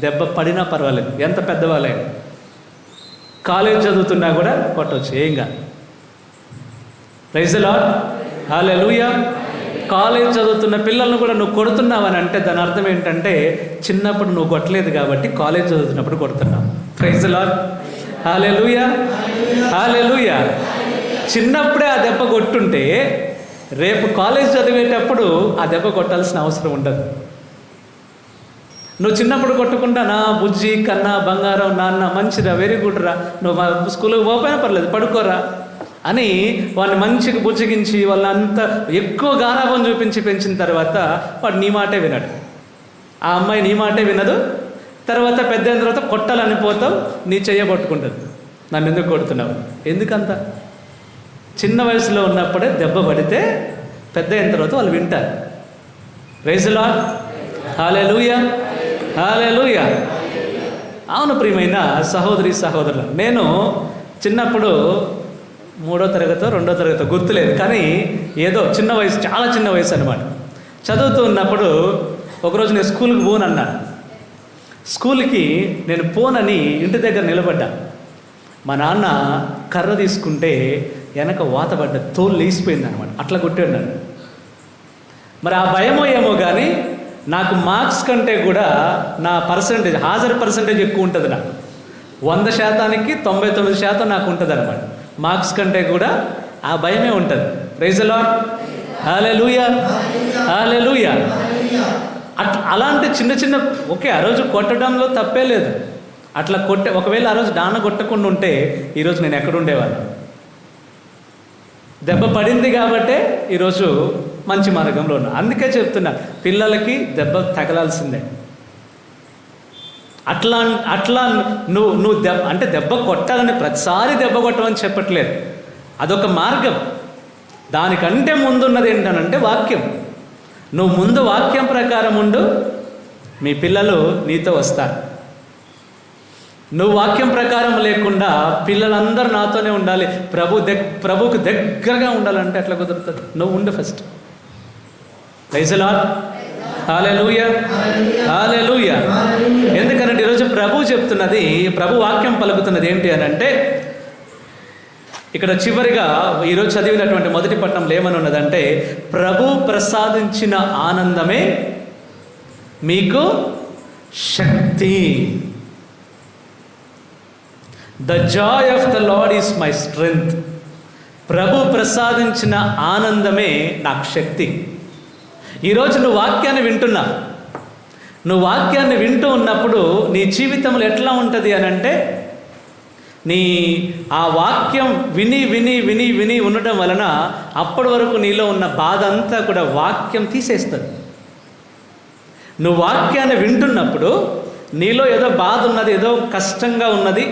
దెబ్బ పడినా పర్వాలేదు, ఎంత పెద్దవాళ్ళైనా. కాలేజ్ చదువుతున్నా కూడా కొట్టవచ్చు, ఏం కాదు. Praise the Lord, hallelujah. College చదువుతున్న పిల్లలను కూడా నువ్వు కొడుతున్నావని అంటే దాని అర్థం ఏంటంటే చిన్నప్పుడు నువ్వు కొట్టలేదు కాబట్టి కాలేజ్ చదువుతున్నప్పుడు కొడుతున్నావు. ప్రైజ్ ది లార్డ్, హల్లెలూయా, హల్లెలూయా. చిన్నప్పుడే ఆ దెబ్బ కొట్టుంటే రేపు కాలేజ్ చదివేటప్పుడు ఆ దెబ్బ కొట్టాల్సిన అవసరం ఉండదు. నువ్వు చిన్నప్పుడు కొట్టుకుంటా నా బుజ్జి కన్నా బంగారం నాన్న మంచిదా వెరీ గుడ్ రా, నువ్వు స్కూల్కి పోకపోయినా పర్లేదు పడుకోరా అని వాడిని మంచిగా బుజ్జగించి వాళ్ళంతా ఎక్కువ గారాబం చూపించి పెంచిన తర్వాత వాడు నీ మాటే వినడు, ఆ అమ్మాయి నీ మాటే వినదు. తర్వాత పెద్ద అయిన తర్వాత కొట్టాలని పోతావు, నీ చెయ్యబట్టుకుంటుంది, నన్ను ఎందుకు కొడుతున్నావు. ఎందుకంత చిన్న వయసులో ఉన్నప్పుడే దెబ్బ పడితే పెద్ద అయిన తర్వాత వాళ్ళు వింటారు. Praise the Lord, hallelujah, hallelujah. అవును ప్రియమైన సహోదరి సహోదరులు, నేను చిన్నప్పుడు 3వ తరగతో 2వ తరగతో గుర్తులేదు, కానీ ఏదో చిన్న వయసు, చాలా చిన్న వయసు అనమాట. చదువుతూ ఉన్నప్పుడు ఒకరోజు నేను స్కూల్కి పోనన్నాను. స్కూల్కి నేను పోనని ఇంటి దగ్గర నిలబడ్డా. మా నాన్న కర్ర తీసుకుంటే వెనక వాతపడ్డ తోలు లేసిపోయింది అనమాట, అట్లా కొట్టాడు నన్ను. మరి ఆ భయమో ఏమో కానీ నాకు మార్క్స్ కంటే కూడా నా పర్సంటేజ్, హాజరు పర్సంటేజ్ ఎక్కువ ఉంటుంది. నాకు 100%కి 99% నాకు ఉంటుంది అనమాట. మార్క్స్ కంటే కూడా ఆ భయమే ఉంటుంది. ప్రైజ్ ది లార్డ్, హల్లెలూయా, హల్లెలూయా. అలాంటి చిన్న చిన్న ఓకే, ఆ రోజు కొట్టడంలో తప్పే లేదు. అట్లా ఒకవేళ ఆ రోజు నాన్న కొట్టకుండా ఉంటే ఈరోజు నేను ఎక్కడ ఉండేవాడిని. దెబ్బ పడింది కాబట్టే ఈరోజు మంచి మార్గంలో ఉన్నా. అందుకే చెప్తున్నా, పిల్లలకి దెబ్బ తగలాల్సిందే. అట్లా నువ్వు దెబ్బ కొట్టాలని ప్రతిసారి దెబ్బ కొట్టమని చెప్పట్లేదు, అదొక మార్గం. దానికంటే ముందున్నది ఏంటనంటే వాక్యం. నువ్వు ముందు వాక్యం ప్రకారం ఉండు, మీ పిల్లలు నీతో వస్తారు. నువ్వు వాక్యం ప్రకారం లేకుండా పిల్లలందరూ నాతోనే ఉండాలి, ప్రభువుకు దగ్గరగా ఉండాలంటే ఎట్లా కుదురుతుంది? నువ్వు ఉండు first. Praise the Lord, hallelujah, హల్లెలూయా. ఎందుకంటే ఈరోజు ప్రభు చెప్తున్నది, ప్రభు వాక్యం పలుకుతున్నది ఏంటి అని అంటే, ఇక్కడ చివరిగా ఈరోజు చదివినటువంటి మొదటి పట్టణంలో ఏమని ఉన్నదంటే, ప్రభు ప్రసాదించిన ఆనందమే మీకు శక్తి. The joy of the Lord is my strength. ప్రభు ప్రసాదించిన ఆనందమే నాకు శక్తి. ఈరోజు నువ్వు వాక్యాన్ని వింటున్నా, నువ్వు వాక్యాన్ని వింటూ ఉన్నప్పుడు నీ జీవితంలో ఎట్లా ఉంటుంది అని అంటే, నీ ఆ వాక్యం విని విని విని విని ఉండటం వలన అప్పటి వరకు నీలో ఉన్న బాధ అంతా కూడా వాక్యం తీసేస్తుంది. నువ్వు వాక్యాన్ని వింటున్నప్పుడు నీలో ఏదో బాధ ఉన్నది, ఏదో కష్టంగా ఉన్నది,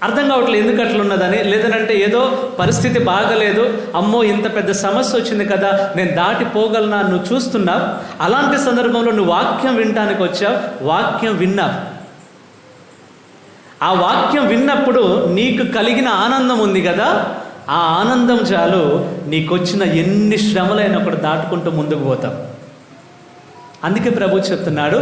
అర్థం కావట్లేదు ఎందుకు అట్లా ఉన్నదని, లేదంటే ఏదో పరిస్థితి బాగలేదు, అమ్మో ఇంత పెద్ద సమస్య వచ్చింది కదా నేను దాటిపోగలనా నువ్వు చూస్తున్నావు. అలాంటి సందర్భంలో నువ్వు వాక్యం వినటానికి వచ్చావు, వాక్యం విన్నావు. ఆ వాక్యం విన్నప్పుడు నీకు కలిగిన ఆనందం ఉంది కదా, ఆ ఆనందం చాలు నీకొచ్చిన ఎన్ని శ్రమలైనా కూడా దాటుకుంటూ ముందుకు పోతావు. అందుకే ప్రభు చెప్తున్నాడు,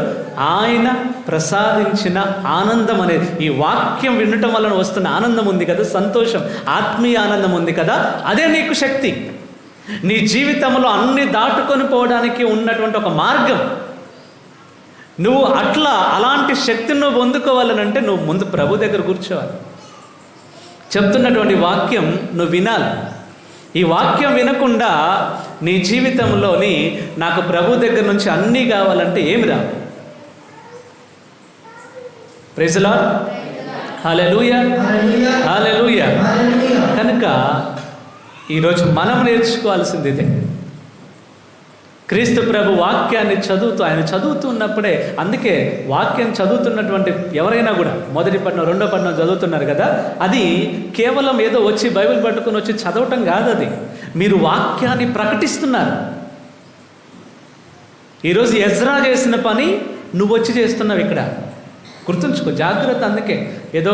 ఆయన ప్రసాదించిన ఆనందం అనేది, ఈ వాక్యం వినటం వలన వస్తున్న ఆనందం ఉంది కదా, సంతోషం, ఆత్మీయ ఆనందం ఉంది కదా, అదే నీకు శక్తి. నీ జీవితంలో అన్ని దాటుకొని పోవడానికి ఉన్నటువంటి ఒక మార్గం. నువ్వు అలాంటి శక్తిని నువ్వు పొందుకోవాలనంటే నువ్వు ముందు ప్రభు దగ్గర కూర్చోవాలి. చెప్తున్నటువంటి వాక్యం నువ్వు వినాలి. ఈ వాక్యం వినకుండా నీ జీవితంలోని నాకు ప్రభు దగ్గర నుంచి అన్నీ కావాలంటే ఏమి రా. ప్రైజ్ ది లార్డ్, హల్లెలూయా, హల్లెలూయా. కనుక ఈరోజు మనం నేర్చుకోవాల్సింది ఇదే. క్రీస్తు ప్రభు వాక్యాన్ని ఆయన చదువుతున్నప్పుడే, అందుకే వాక్యం చదువుతున్నటువంటి ఎవరైనా కూడా మొదటి పట్టణం రెండో పట్టణం చదువుతున్నారు కదా, అది కేవలం ఏదో వచ్చి బైబిల్ పట్టుకుని వచ్చి చదవటం కాదు. అది మీరు వాక్యాన్ని ప్రకటిస్తున్నారు. ఈరోజు ఎజ్రా చేసిన పని నువ్వు వచ్చి చేస్తున్నావు ఇక్కడ. గుర్తుంచుకో, జాగ్రత్త. అందుకే ఏదో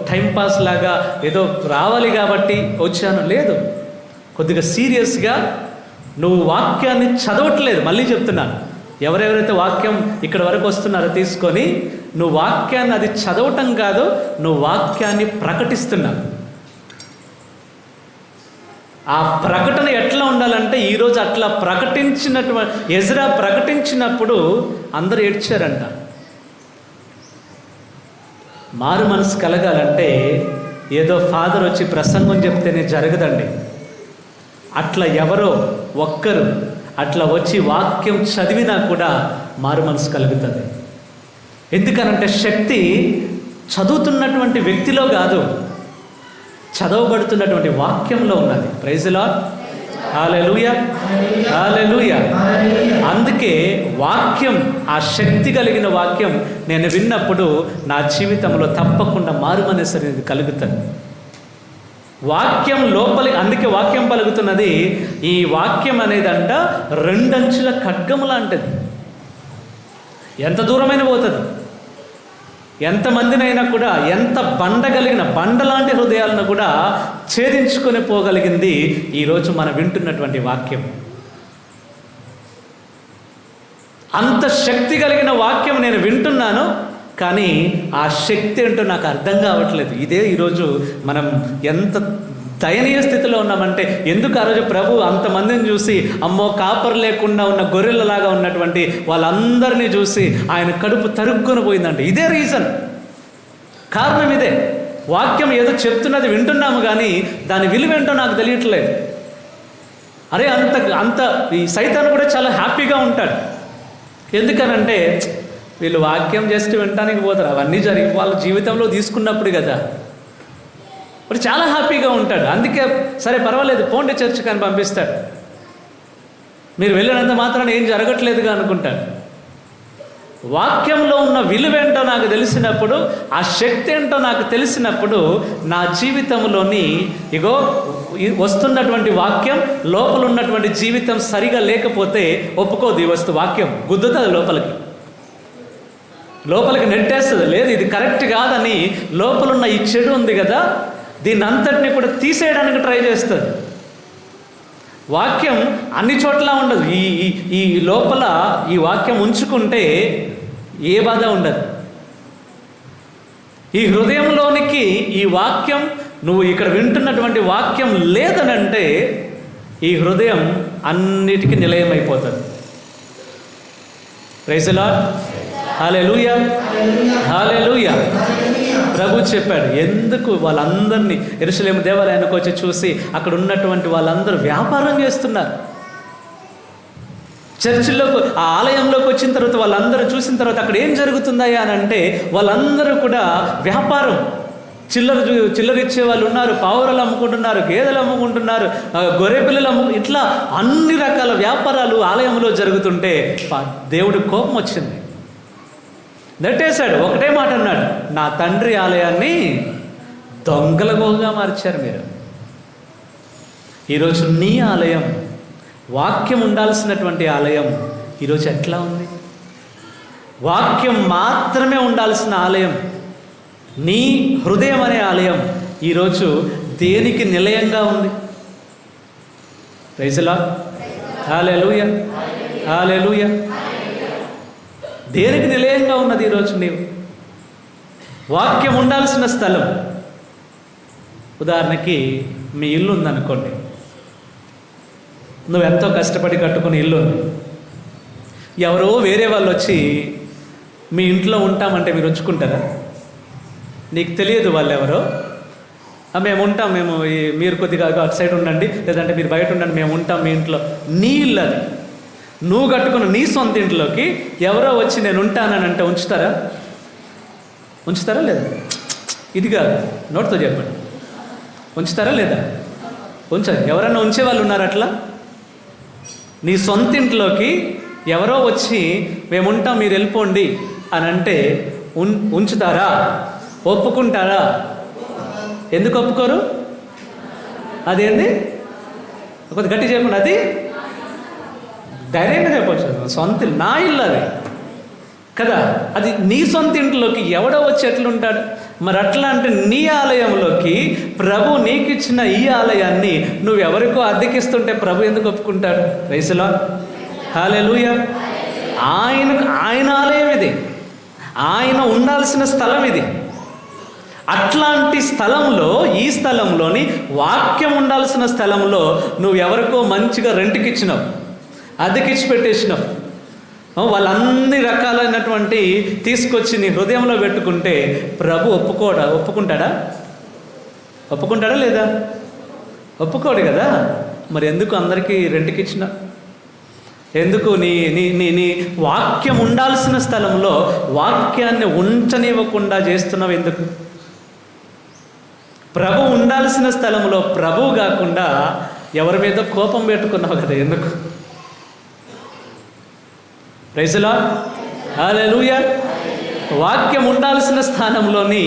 టైంపాస్ లాగా ఏదో రావాలి కాబట్టి వచ్చాను లేదు, కొద్దిగా సీరియస్గా నువ్వు వాక్యాన్ని చదవట్లేదు. మళ్ళీ చెప్తున్నాను, ఎవరెవరైతే వాక్యం ఇక్కడ వరకు వస్తున్నారో తీసుకొని, నువ్వు వాక్యాన్ని అది చదవటం కాదు, నువ్వు వాక్యాన్ని ప్రకటిస్తున్నావు. ఆ ప్రకటన ఎట్లా ఉండాలంటే, ఈరోజు అట్లా ప్రకటించినటువంటి ఎజ్రా ప్రకటించినప్పుడు అందరూ ఏడ్చారంట. మారు మనసు కలగాలంటే ఏదో ఫాదర్ వచ్చి ప్రసంగం చెప్తేనే జరగదండి. అట్లా ఎవరో ఒక్కరు అట్లా వచ్చి వాక్యం చదివినా కూడా మారు మనసు కలుగుతుంది. ఎందుకనంటే శక్తి చదువుతున్నటువంటి వ్యక్తిలో కాదు, చదవబడుతున్నటువంటి వాక్యంలో ఉన్నది. ప్రైజ్ ది లార్డ్, హల్లెలూయా, హల్లెలూయా. అందుకే వాక్యం, ఆ శక్తి కలిగిన వాక్యం నేను విన్నప్పుడు నా జీవితంలో తప్పకుండా మారు మనసు అనేది కలుగుతుంది. వాక్యం లోపలి, అందుకే వాక్యం పలుకుతున్నది. ఈ వాక్యం అనేదంట రెండంచుల ఖడ్గము లాంటిది. ఎంత దూరమైన పోతుంది, ఎంతమందినైనా కూడా, ఎంత బండ లాంటి హృదయాలను కూడా ఛేదించుకొని పోగలిగింది ఈరోజు మనం వింటున్నటువంటి వాక్యం. అంత శక్తి కలిగిన వాక్యం నేను వింటున్నాను, కానీ ఆ శక్తి ఏంటో నాకు అర్థం కావట్లేదు. ఇదే ఈరోజు మనం ఎంత దయనీయ స్థితిలో ఉన్నామంటే, ఎందుకు ఆ రోజు ప్రభు అంతమందిని చూసి, అమ్మో కాపర్ లేకుండా ఉన్న గొర్రెలలాగా ఉన్నటువంటి వాళ్ళందరినీ చూసి ఆయన కడుపు తరుక్కుని పోయిందంటే ఇదే రీజన్, కారణం ఇదే. వాక్యం ఏదో చెప్తున్నది వింటున్నాము, కానీ దాని విలువేంటో నాకు తెలియట్లేదు. అరే అంత ఈ సైతాను కూడా చాలా హ్యాపీగా ఉంటాడు. ఎందుకనంటే వీళ్ళు వాక్యం జస్ట్ వినటానికి పోతారు, అవన్నీ జరిగి వాళ్ళ జీవితంలో తీసుకున్నప్పుడు కదా, వాడు చాలా హ్యాపీగా ఉంటాడు. అందుకే సరే పర్వాలేదు పోండి చర్చికి అని పంపిస్తాడు. మీరు వెళ్ళినంత మాత్రాన ఏం జరగట్లేదుగా అనుకుంటాడు. వాక్యంలో ఉన్న విలువేంటో నాకు తెలిసినప్పుడు, ఆ శక్తి ఏంటో నాకు తెలిసినప్పుడు, నా జీవితంలోని ఇగో వస్తున్నటువంటి వాక్యం లోపల ఉన్నటువంటి జీవితం సరిగా లేకపోతే ఒప్పుకోదు. ఈ వాక్యం గుద్దుతుంది లోపలికి నెట్టేస్తుంది. లేదు ఇది కరెక్ట్ కాదని లోపలున్న ఈ చెడు ఉంది కదా, దీన్ని అంతటిని కూడా తీసేయడానికి ట్రై చేస్తుంది. వాక్యం అన్ని చోట్ల ఉండదు. ఈ లోపల ఈ వాక్యం ఉంచుకుంటే ఏ బాధ ఉండదు. ఈ హృదయంలోనికి ఈ వాక్యం, నువ్వు ఇక్కడ వింటున్నటువంటి వాక్యం లేదనంటే ఈ హృదయం అన్నిటికీ నిలయమైపోతుంది. ప్రైజ్ ది లార్డ్, హల్లెలూయా, హల్లెలూయా. ప్రభు చెప్పాడు, ఎందుకు వాళ్ళందరినీ యెరూషలేము దేవాలయానికి వచ్చి చూసి అక్కడ ఉన్నటువంటి వాళ్ళందరూ వ్యాపారం చేస్తున్నారు. చర్చిలోకి, ఆ ఆలయంలోకి వచ్చిన తర్వాత వాళ్ళందరూ చూసిన తర్వాత అక్కడ ఏం జరుగుతుందయ్యా అని అంటే, వాళ్ళందరూ కూడా వ్యాపారం, చిల్లర ఇచ్చే వాళ్ళు ఉన్నారు, పావురాలు అమ్ముకుంటున్నారు, గేదెలు అమ్ముకుంటున్నారు, గొర్రె పిల్లలు ఇట్లా అన్ని రకాల వ్యాపారాలు ఆలయంలో జరుగుతుంటే దేవుడి కోపం వచ్చింది, నెట్టేశాడు. ఒకటే మాట అన్నాడు, నా తండ్రి ఆలయాన్ని దొంగల గోగా మార్చారు మీరు. ఈరోజు నీ ఆలయం, వాక్యం ఉండాల్సినటువంటి ఆలయం ఈరోజు ఎట్లా ఉంది? వాక్యం మాత్రమే ఉండాల్సిన ఆలయం, నీ హృదయం అనే ఆలయం ఈరోజు దేనికి నిలయంగా ఉంది? ప్రైజ్ ది లార్డ్, హల్లెలూయా, హల్లెలూయా. దేనికి నిలయంగా ఉన్నది ఈరోజు నీవు? వాక్యం ఉండాల్సిన స్థలం. ఉదాహరణకి మీ ఇల్లు ఉందనుకోండి, నువ్వు ఎంతో కష్టపడి కట్టుకుని ఇల్లు ఉంది, ఎవరో వేరే వాళ్ళు వచ్చి మీ ఇంట్లో ఉంటామంటే మీరు ఉంచుకుంటారా? నీకు తెలియదు వాళ్ళు ఎవరో. మేము ఉంటాం, మీరు కొద్దిగా అటు సైడ్ ఉండండి, లేదంటే మీరు బయట ఉండండి, మేము ఉంటాం మీ ఇంట్లో. నీ ఇల్లు అది, నువ్వు కట్టుకున్న నీ సొంత ఇంట్లోకి ఎవరో వచ్చి నేను ఉంటానని అంటే ఉంచుతారా లేదా? ఇది కాదు, నోటితో చెప్పండి. ఉంచుతారా లేదా? ఉంచాలి. ఎవరన్నా ఉంచే వాళ్ళు ఉన్నారు అట్లా? నీ సొంత ఇంట్లోకి ఎవరో వచ్చి మేము ఉంటాం మీరు వెళ్ళిపోండి అని అంటే ఉంచుతారా? ఒప్పుకుంటారా? ఎందుకు ఒప్పుకోరు? అదేంది? కొద్ది గట్టి చెప్పండి. అది ధైర్యంగా చెప్పచ్చు. సొంత నా ఇల్లు అది కదా. అది నీ సొంత ఇంట్లోకి ఎవడో వచ్చి ఎట్లుంటాడు? మరి అట్లా అంటే నీ ఆలయంలోకి ప్రభు నీకు ఇచ్చిన ఈ ఆలయాన్ని నువ్వు ఎవరికో అద్దెకిస్తుంటే ప్రభు ఎందుకు ఒప్పుకుంటాడు? ప్రైజ్ ది లార్డ్, హల్లెలూయా. ఆయన ఆలయం ఇది, ఆయన ఉండాల్సిన స్థలం ఇది. అట్లాంటి స్థలంలో, ఈ స్థలంలోని వాక్యం ఉండాల్సిన స్థలంలో నువ్వు ఎవరికో మంచిగా రెంట్కి ఇచ్చినావు, అద్దెకిచ్చి పెట్టేసినావు. వాళ్ళన్ని రకాలైనటువంటి తీసుకొచ్చి నీ హృదయంలో పెట్టుకుంటే ప్రభు ఒప్పుకుంటాడా? ఒప్పుకుంటాడా లేదా? ఒప్పుకోడు కదా. మరి ఎందుకు అందరికీ రెంట్కి ఇచ్చిన? ఎందుకు నీ నీ నీ నీ వాక్యం ఉండాల్సిన స్థలంలో వాక్యాన్ని ఉంచనివ్వకుండా చేస్తున్నావు? ఎందుకు? ప్రభు ఉండాల్సిన స్థలంలో ప్రభు కాకుండా ఎవరి మీద కోపం పెట్టుకున్నావు కదా, ఎందుకు? ప్రైజ్ ది లార్డ్, హల్లెలూయా. వాక్యం ఉండాల్సిన స్థానంలోని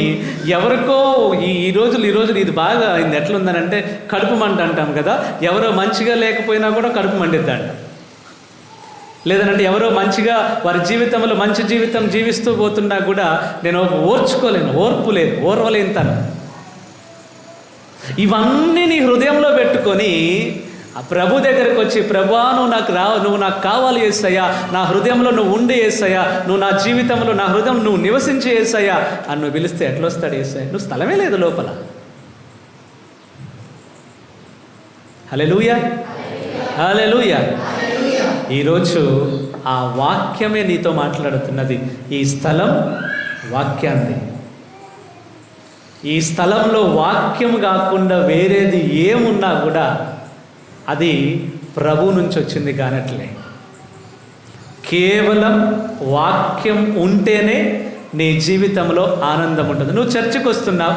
ఎవరికో ఈ రోజులు ఇది బాగా అయింది. ఎట్లుందనంటే కడుపు మంట అంటాం కదా. ఎవరో మంచిగా లేకపోయినా కూడా కడుపు మండిద్దంట. లేదనంటే ఎవరో మంచిగా వారి జీవితంలో మంచి జీవితం జీవిస్తూ పోతున్నా కూడా నేను ఓర్చుకోలేను, ఓర్వలేను తను. ఇవన్నీ నీ హృదయంలో పెట్టుకొని ఆ ప్రభు దగ్గరకు వచ్చి, ప్రభువా నువ్వు నాకు కావాలి యేసయ్యా, నా హృదయంలో నువ్వు ఉండి యేసయ్యా, నువ్వు నా జీవితంలో నా హృదయం నువ్వు నివసించి యేసయ్యా అని నువ్వు పిలిస్తే ఎట్లా వస్తాడు యేసయ్యా? నువ్వు స్థలమే లేదు లోపల. హల్లెలూయా, హల్లెలూయా. ఈరోజు ఆ వాక్యమే నీతో మాట్లాడుతున్నది. ఈ స్థలం వాక్యాన్ని, ఈ స్థలంలో వాక్యం కాకుండా వేరేది ఏమున్నా కూడా అది ప్రభు నుంచి వచ్చింది కానట్లే. కేవలం వాక్యం ఉంటేనే నీ జీవితంలో ఆనందం ఉంటుంది. నువ్వు చర్చికి వస్తున్నావు,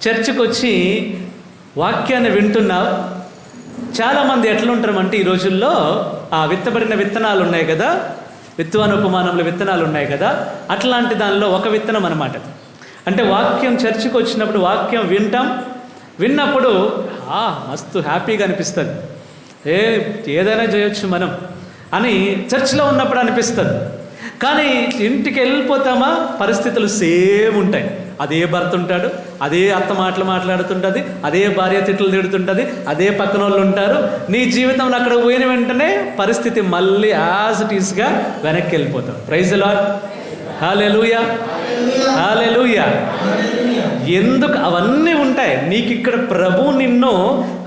చర్చికి వచ్చి వాక్యాన్ని వింటున్నావు. చాలామంది ఎట్లుంటారంటే ఈ రోజుల్లో ఆ విత్తబడిన విత్తనాలు ఉన్నాయి కదా, విత్తువానుపమానంలో విత్తనాలు ఉన్నాయి కదా, అట్లాంటి దానిలో ఒక విత్తనం అన్నమాట. అంటే వాక్యం చర్చికి వచ్చినప్పుడు వాక్యం విన్నప్పుడు మస్తు హ్యాపీగా అనిపిస్తుంది. ఏదైనా చేయొచ్చు మనం అని చర్చిలో ఉన్నప్పుడు అనిపిస్తుంది. కానీ ఇంటికి వెళ్ళిపోతామా, పరిస్థితులు సేమ్ ఉంటాయి. అదే భర్త ఉంటాడు, అదే అత్త మాటలు మాట్లాడుతుంటుంది, అదే భార్య తిట్లు తిడుతుంటుంది, అదే పక్కన వాళ్ళు ఉంటారు. నీ జీవితంలో అక్కడ పోయిన వెంటనే పరిస్థితి మళ్ళీ యాజ్ ఇట్ ఈస్గా వెనక్కి వెళ్ళిపోతాం. ప్రైజ్ ది లార్డ్, హల్లెలూయా, హల్లెలూయా. ఎందుకు అవన్నీ ఉంటాయి? నీకు ఇక్కడ ప్రభు నిన్ను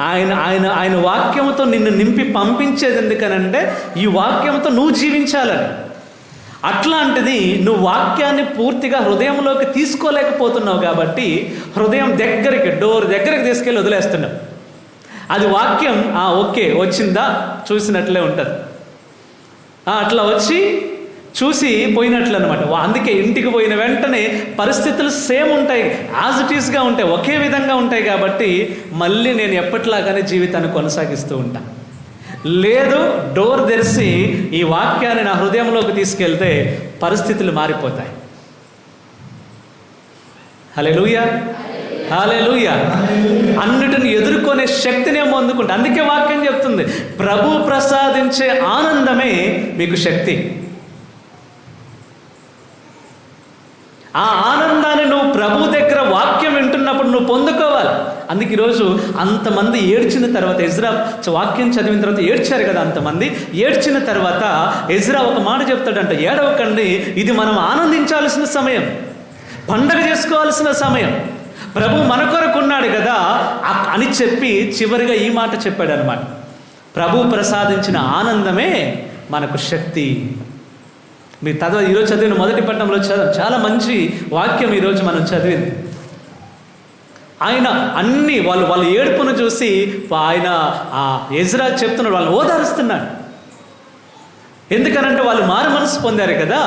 ఆయన వాక్యంతో నిన్ను నింపి పంపించేది ఎందుకనంటే ఈ వాక్యంతో నువ్వు జీవించాలని. అట్లాంటిది నువ్వు వాక్యాన్ని పూర్తిగా హృదయంలోకి తీసుకోలేకపోతున్నావు కాబట్టి హృదయం దగ్గరికి, డోర్ దగ్గరికి తీసుకెళ్ళి వదిలేస్తున్నావు. అది వాక్యం ఓకే వచ్చిందా చూసినట్లే ఉంటుంది, అట్లా వచ్చి చూసి పోయినట్లు అనమాట. అందుకే ఇంటికి పోయిన వెంటనే పరిస్థితులు సేమ్ ఉంటాయి, యాజ్ ఇట్ ఈస్గా ఉంటాయి, ఒకే విధంగా ఉంటాయి. కాబట్టి మళ్ళీ నేను ఎప్పటిలాగానే జీవితాన్ని కొనసాగిస్తూ ఉంటాను. లేదు, డోర్ తెరిచి ఈ వాక్యాన్ని నా హృదయంలోకి తీసుకెళ్తే పరిస్థితులు మారిపోతాయి. హల్లెలూయా, హల్లెలూయా. అన్నిటిని ఎదుర్కొనే శక్తిని ఏమో అందుకుంటా. అందుకే వాక్యం చెప్తుంది, ప్రభు ప్రసాదించే ఆనందమే మీకు శక్తి. ఆ ఆనందాన్ని నువ్వు ప్రభు దగ్గర వాక్యం వింటున్నప్పుడు నువ్వు పొందుకోవాలి. అందుకే ఈరోజు అంతమంది ఏడ్చిన తర్వాత, ఎజ్రా వాక్యం చదివిన తర్వాత ఏడ్చారు కదా అంతమంది. ఏడ్చిన తర్వాత ఎజ్రా ఒక మాట చెప్తాడంట, ఏడవకండి, ఇది మనం ఆనందించాల్సిన సమయం, పండగ చేసుకోవాల్సిన సమయం, ప్రభు మన కొరకు ఉన్నాడు కదా అని చెప్పి చివరిగా ఈ మాట చెప్పాడు అనమాట. ప్రభు ప్రసాదించిన ఆనందమే మనకు శక్తి. మీరు ఈరోజు చదివిన మొదటి పట్టణంలో చాలా మంచి వాక్యం ఈరోజు మనం చదివింది. ఆయన అన్ని వాళ్ళ ఏడుపును చూసి ఆయన ఎజ్రా చెప్తున్నాడు, వాళ్ళని ఓదారుస్తున్నాడు. ఎందుకనంటే వాళ్ళు మారు మనసు పొందారు కదా.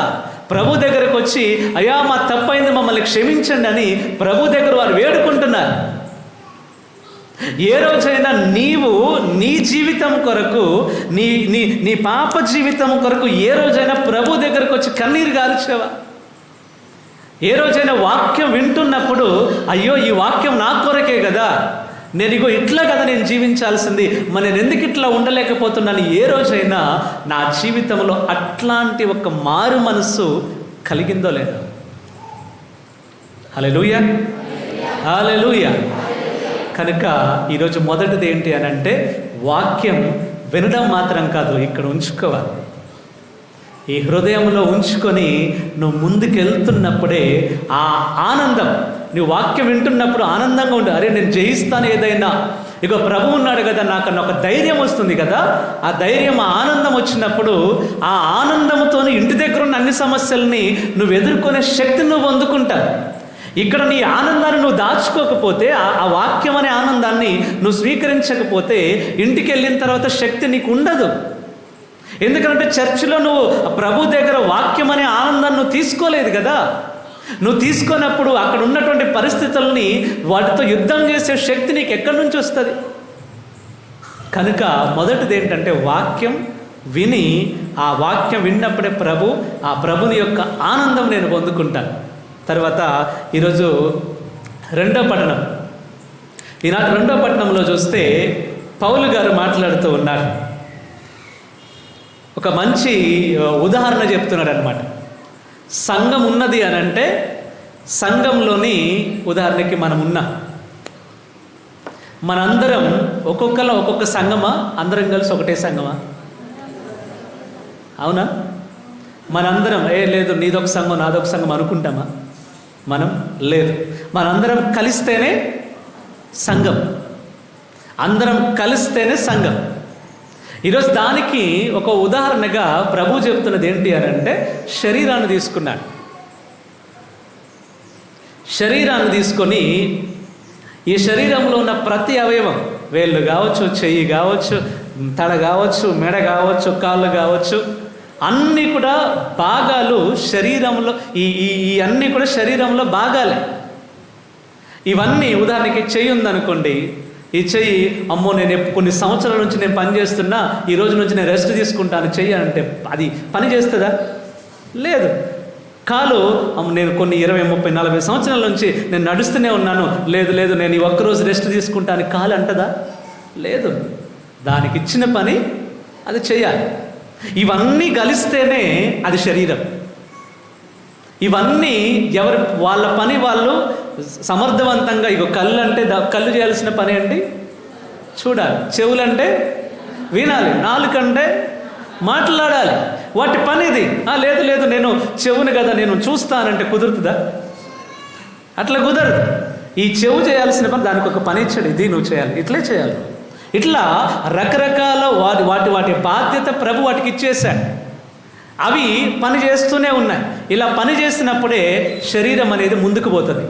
ప్రభు దగ్గరకు వచ్చి అయ్యా మా తప్పైంది మమ్మల్ని క్షమించండి అని ప్రభు దగ్గర వారు వేడుకుంటున్నారు. ఏ రోజైనా నీవు నీ జీవితం కొరకు నీ నీ నీ పాప జీవితం కొరకు ఏ రోజైనా ప్రభు దగ్గరకు వచ్చి కన్నీరు గార్చావా? ఏ రోజైనా వాక్యం వింటున్నప్పుడు అయ్యో ఈ వాక్యం నా కొరకే కదా, నేను ఇగో ఇట్లా కదా నేను జీవించాల్సింది, మరి నేను ఎందుకు ఇట్లా ఉండలేకపోతున్నాను, ఏ రోజైనా నా జీవితంలో అట్లాంటి ఒక మారు మనస్సు కలిగిందో లేదో? హల్లెలూయా, హల్లెలూయా. కనుక ఈరోజు మొదటిది ఏంటి అని అంటే వాక్యం వినడం మాత్రం కాదు, ఇక్కడ ఉంచుకోవాలి. ఈ హృదయంలో ఉంచుకొని నువ్వు ముందుకెళ్తున్నప్పుడే ఆ ఆనందం, నువ్వు వాక్యం వింటున్నప్పుడు ఆనందంగా ఉండు. అరే నేను జయిస్తాను ఏదైనా, ఇక ప్రభు ఉన్నాడు కదా, నాకన్నా ఒక ధైర్యం వస్తుంది కదా. ఆ ధైర్యం, ఆ ఆనందం వచ్చినప్పుడు ఆ ఆనందంతో ఇంటి దగ్గర ఉన్న అన్ని సమస్యల్ని నువ్వు ఎదుర్కొనే శక్తిని నువ్వు పొందుకుంటావు. ఇక్కడ నీ ఆనందాన్ని నువ్వు దాచుకోకపోతే, ఆ వాక్యం అనే ఆనందాన్ని నువ్వు స్వీకరించకపోతే ఇంటికి వెళ్ళిన తర్వాత శక్తి నీకు ఉండదు. ఎందుకంటే చర్చిలో నువ్వు ప్రభు దగ్గర వాక్యం అనే ఆనందాన్ని నువ్వు తీసుకోలేదు కదా. నువ్వు తీసుకున్నప్పుడు అక్కడ ఉన్నటువంటి పరిస్థితుల్ని వాటితో యుద్ధం చేసే శక్తి నీకు ఎక్కడి నుంచి వస్తుంది? కనుక మొదటిది ఏంటంటే వాక్యం విని, ఆ వాక్యం విన్నప్పుడే ఆ ప్రభుని యొక్క ఆనందం నేను పొందుకుంటాను. తర్వాత ఈరోజు రెండో పట్టణం, ఈనాటి రెండో పట్టణంలో చూస్తే పౌలు గారు మాట్లాడుతూ ఉన్నారు. ఒక మంచి ఉదాహరణ చెప్తున్నాడు అనమాట. సంఘం ఉన్నది అని అంటే సంఘంలోని ఉదాహరణకి మనం ఉన్నాం. మనందరం ఒక్కొక్క సంఘమా? అందరం కలిసి ఒకటే సంఘమా? అవునా? మనందరం లేదు నీదొక సంఘం నాదొక సంఘం అనుకుంటామా? మనం లేదు. మనందరం కలిస్తేనే సంఘం, అందరం కలిస్తేనే సంఘం. ఈరోజు దానికి ఒక ఉదాహరణగా ప్రభు చెబుతున్నది ఏంటి అని అంటే శరీరాన్ని తీసుకున్నాడు. శరీరాన్ని తీసుకొని ఈ శరీరంలో ఉన్న ప్రతి అవయవం, వేళ్ళు కావచ్చు, చెయ్యి కావచ్చు, తల కావచ్చు, మెడ కావచ్చు, కాళ్ళు కావచ్చు, అన్నీ కూడా భాగాలు శరీరంలో, ఈ అన్నీ కూడా శరీరంలో భాగాలే. ఇవన్నీ ఉదాహరణకి చెయ్యి ఉందనుకోండి, ఈ చెయ్యి అమ్మో నేను కొన్ని సంవత్సరాల నుంచి నేను పని చేస్తున్నా, ఈ రోజు నుంచి నేను రెస్ట్ తీసుకుంటాను చెయ్యి అంటే అది పని చేస్తుందా? లేదు. కాలు నేను కొన్ని 20, 30, 40 సంవత్సరాల నుంచి నేను నడుస్తూనే ఉన్నాను, లేదు నేను ఈ ఒక్కరోజు రెస్ట్ తీసుకుంటాను కాలు అంటదా? లేదు. దానికి ఇచ్చిన పని అది చేయాలి. ఇవన్నీ కలిస్తేనే అది శరీరం. ఇవన్నీ వాళ్ళ పని వాళ్ళు సమర్థవంతంగా, ఇగో కళ్ళు అంటే కళ్ళు చేయాల్సిన పని ఏంటి? చూడాలి. చెవులంటే వినాలి. నాలుకంటే మాట్లాడాలి. వాటి పని ఇది. లేదు నేను చెవుని కదా నేను చూస్తానంటే కుదురుతుందా? అట్లా కుదరదు. ఈ చెవు చేయాల్సిన పని, దానికి ఒక పని ఇచ్చాడు, ఇది నువ్వు చేయాలి, ఇట్లే చేయాలి. ఇట్లా రకరకాల వాటి బాధ్యత ప్రభు వాటికి ఇచ్చేశాడు. అవి పని చేస్తూనే ఉన్నాయి. ఇలా పని చేసినప్పుడే శరీరం అనేది ముందుకు పోతుంది.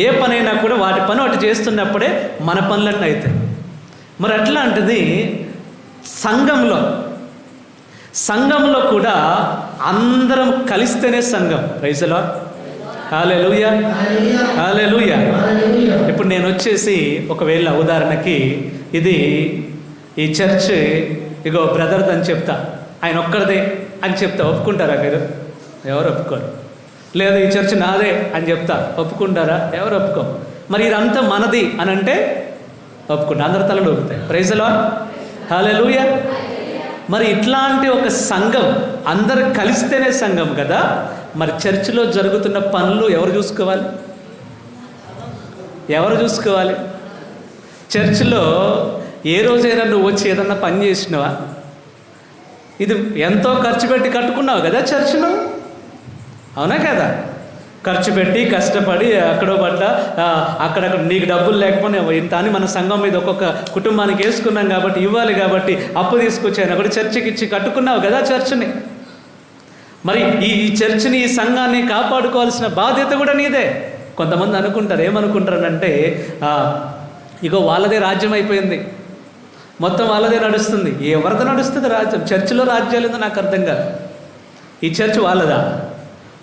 ఏ పనైనా కూడా వాటి పని వాటి చేస్తున్నప్పుడే మన పనులన్నీ అవుతాయి. మరి అట్లాంటిది సంఘంలో కూడా అందరం కలిస్తేనే సంఘం. Praise the Lord. Hallelujah, hallelujah. ఇప్పుడు నేను వచ్చేసి ఒకవేళ ఉదాహరణకి ఈ చర్చ్ ఇగో బ్రదర్ది అని చెప్తా, ఆయన ఒక్కడిదే అని చెప్తా, ఒప్పుకుంటారా మీరు? ఎవరు ఒప్పుకోరు. లేదు ఈ చర్చ్ నాదే అని చెప్తా, ఒప్పుకుంటారా? ఎవరు ఒప్పుకో. మరి ఇదంతా మనది అని అంటే ఒప్పుకుంటా, అందరి తలలు ఊపుతాయి. ప్రైజ్ ది లార్డ్, హల్లెలూయా. మరి ఇట్లాంటి ఒక సంఘం, అందరు కలిస్తేనే సంఘం కదా. మరి చర్చిలో జరుగుతున్న పనులు ఎవరు చూసుకోవాలి? చర్చిలో ఏ రోజైనా నువ్వు వచ్చి ఏదన్నా పని చేసినావా? ఇది ఎంతో ఖర్చు పెట్టి కట్టుకున్నావు కదా చర్చిలో, అవునా కదా? ఖర్చు పెట్టి కష్టపడి అక్కడక్కడ నీకు డబ్బులు లేకపోతే ఇంత అని మన సంఘం మీద ఒక్కొక్క కుటుంబానికి వేసుకున్నాం కాబట్టి, ఇవ్వాలి కాబట్టి అప్పు తీసుకొచ్చాను అక్కడ చర్చికి ఇచ్చి కట్టుకున్నావు కదా చర్చిని. మరి ఈ చర్చిని, ఈ సంఘాన్ని కాపాడుకోవాల్సిన బాధ్యత కూడా నీదే. కొంతమంది ఏమనుకుంటారంటే ఇగో వాళ్ళదే రాజ్యం అయిపోయింది, మొత్తం వాళ్ళదే నడుస్తుంది. ఎవరిది నడుస్తుంది రాజ్యం? చర్చిలో రాజ్యాలు ఏందో నాకు అర్థం కాదు. ఈ చర్చ్ వాళ్ళదా?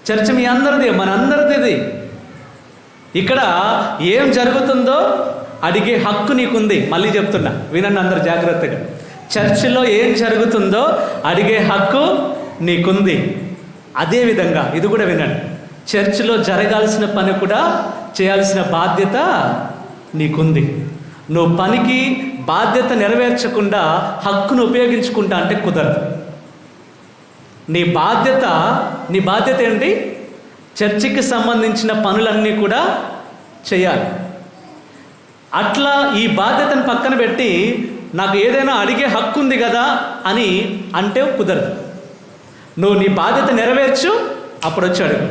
చర్చ్ మీ అందరిది, మనందరిది. ఇక్కడ ఏం జరుగుతుందో అడిగే హక్కు నీకుంది. మళ్ళీ చెప్తున్నా, వినండి అందరు జాగ్రత్తగా. చర్చిలో ఏం జరుగుతుందో అడిగే హక్కు నీకుంది. అదేవిధంగా ఇది కూడా వినండి, చర్చిలో జరగాల్సిన పని కూడా చేయాల్సిన బాధ్యత నీకుంది. నువ్వు పనికి బాధ్యత నెరవేర్చకుండా హక్కును ఉపయోగించుకుంటా అంటే కుదరదు. నీ బాధ్యత ఏంటి? చర్చికి సంబంధించిన పనులన్నీ కూడా చేయాలి. అట్లా ఈ బాధ్యతను పక్కన పెట్టి నాకు ఏదైనా అడిగే హక్కు ఉంది కదా అని అంటే కుదరదు. నువ్వు నీ బాధ్యత నెరవేర్చు, అప్పుడు వచ్చి అడుగు,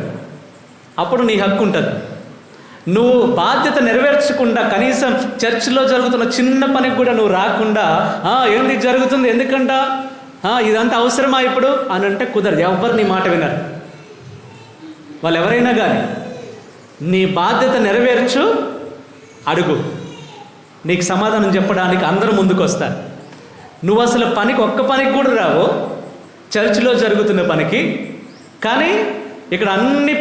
అప్పుడు నీ హక్కు ఉంటుంది. నువ్వు బాధ్యత నెరవేర్చకుండా కనీసం చర్చిలో జరుగుతున్న చిన్న పనికి కూడా నువ్వు రాకుండా ఏంది జరుగుతుంది ఎందుకంట ఇదంతా అవసరమా ఇప్పుడు అని అంటే కుదరదు. ఎవ్వరు నీ మాట వినరు. వాళ్ళు ఎవరైనా కానీ నీ బాధ్యత నెరవేర్చు, అడుగు, నీకు సమాధానం చెప్పడానికి అందరూ ముందుకు వస్తారు. నువ్వు అసలు ఒక్క పనికి కూడా రావు చర్చిలో జరుగుతున్న పనికి. కానీ ఇక్కడ అన్ని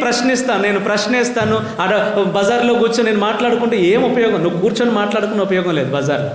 నేను ప్రశ్నిస్తాను. అక్కడ బజార్లో కూర్చొని నేను మాట్లాడుకుంటే ఏం ఉపయోగం? నువ్వు కూర్చొని మాట్లాడుకున్న ఉపయోగం లేదు బజార్లో.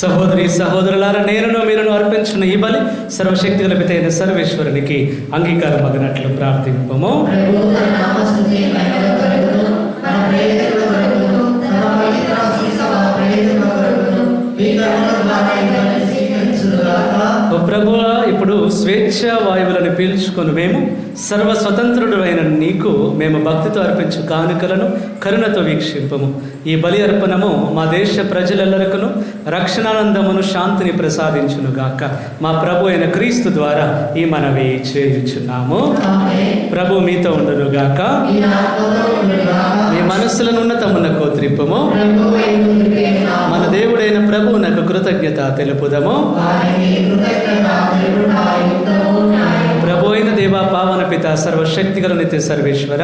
సహోదరి సహోదరులారా, నేనును మీరును అర్పించిన ఈ బలి సర్వశక్తి గల పిత అయిన సర్వేశ్వరునికి అంగీకారం అగినట్లు ప్రార్థింపము. ప్రభువా, ఇప్పుడు స్వేచ్ఛ వాయువులను పీల్చుకొని మేము సర్వస్వతంత్రుడు అయిన నీకు మేము భక్తితో అర్పించు కానుకలను కరుణతో వీక్షింపము. ఈ బలి అర్పణము మా దేశ ప్రజలెల్లరకును రక్షణానందమును శాంతిని ప్రసాదించునుగాక. మా ప్రభు అయిన క్రీస్తు ద్వారా ఈ మనవి చేయుచున్నాము. ప్రభు మీతో ఉండునుగాక. మీ మనస్సులను ఉన్నతమునకు త్రిప్పము. మన దేవుడైన ప్రభువునకు కృతజ్ఞత తెలుపుదము. ప్రభు అయిన దేవ, పావన పిత, సర్వశక్తిగల నిత్య సర్వేశ్వర,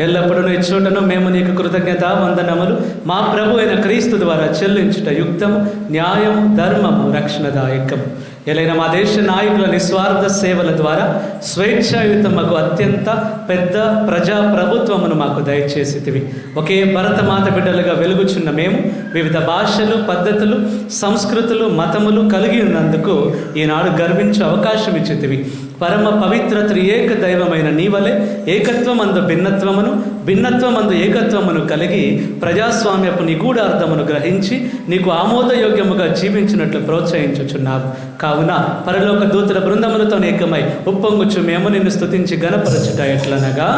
ఎల్లప్పుడూ ఈ చోటను మేము నీకు కృతజ్ఞత వందనములు మా ప్రభు అయిన క్రీస్తు ద్వారా చెల్లించుట యుక్తము, న్యాయము, ధర్మము, రక్షణదాయకము. ఎలైన మా దేశ నాయకుల నిస్వార్థ సేవల ద్వారా స్వేచ్ఛాయుతమకు అత్యంత పెద్ద ప్రజా ప్రభుత్వమును మాకు దయచేసితివి. ఒకే భరతమాత బిడ్డలుగా వెలుగుచున్న మేము వివిధ భాషలు, పద్ధతులు, సంస్కృతులు, మతములు కలిగి ఉన్నందుకు ఈనాడు గర్వించే అవకాశం ఇచ్చితివి. పరమ పవిత్ర త్రియేక దైవమైన నీవలే ఏకత్వమందు భిన్నత్వమును, భిన్నత్వమందు ఏకత్వమును కలిగి ప్రజాస్వామ్యపు నిగూఢార్థమును గ్రహించి నీకు ఆమోదయోగ్యముగా జీవించినట్లు ప్రోత్సహించుచున్నావు. కావున పరలోక దూతల బృందములతో ఏకమై ఉప్పొంగుచు మేము నిన్ను స్తుతించి గణపరచుట ఎట్లనగా,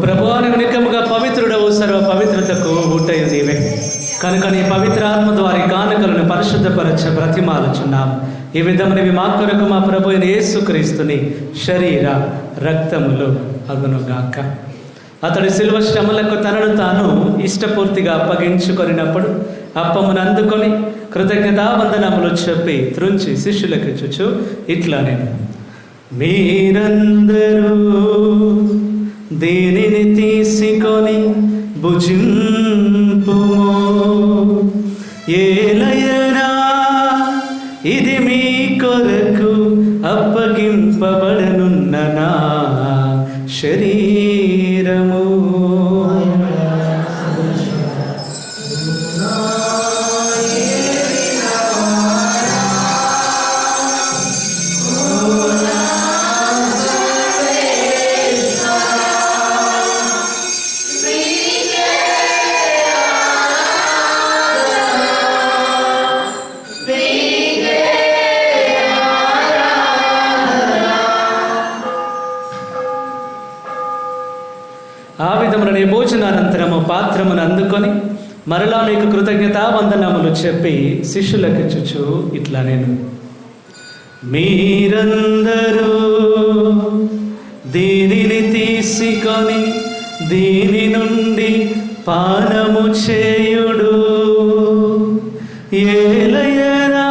ప్రభువానికి నిత్యముగా పవిత్రుడవు, సర్వ పవిత్రతకు ఊటయు నీవే. కనుక నీ పవిత్ర ఆత్మ ద్వారా కానుకలను పరిశుద్ధపరచ బ్రతిమాలుచున్నాం. ఈ విధమునివి మా కొరకు మా ప్రభు అయిన యేసుక్రీస్తుని శరీర రక్తములు అగునుగాక. అతడు శిలువ శ్రమలకు తనను తాను ఇష్టపూర్తిగా అప్పగించుకొనినప్పుడు అప్పమును అందుకొని కృతజ్ఞతావందనములు చెప్పి త్రుంచి శిష్యులకు ఇచ్చుచు ఇట్లా నేను, మీరందరూ దీనిని తీసుకొని భుజింపుము, ఏలయనా ఇది మీ కొరకు అప్పగింపబడనున్న నా శరీరము. ఆ విధమున భోజనానంతరము పాత్రమును అందుకొని మరలా మీకు కృతజ్ఞతావందనములు చెప్పి శిష్యులకు ఇచ్చుచు ఇట్లా నేను, మీరందరూ దీనిని తీసుకొని దీని నుండి పానము చేయుడు, ఏలయనా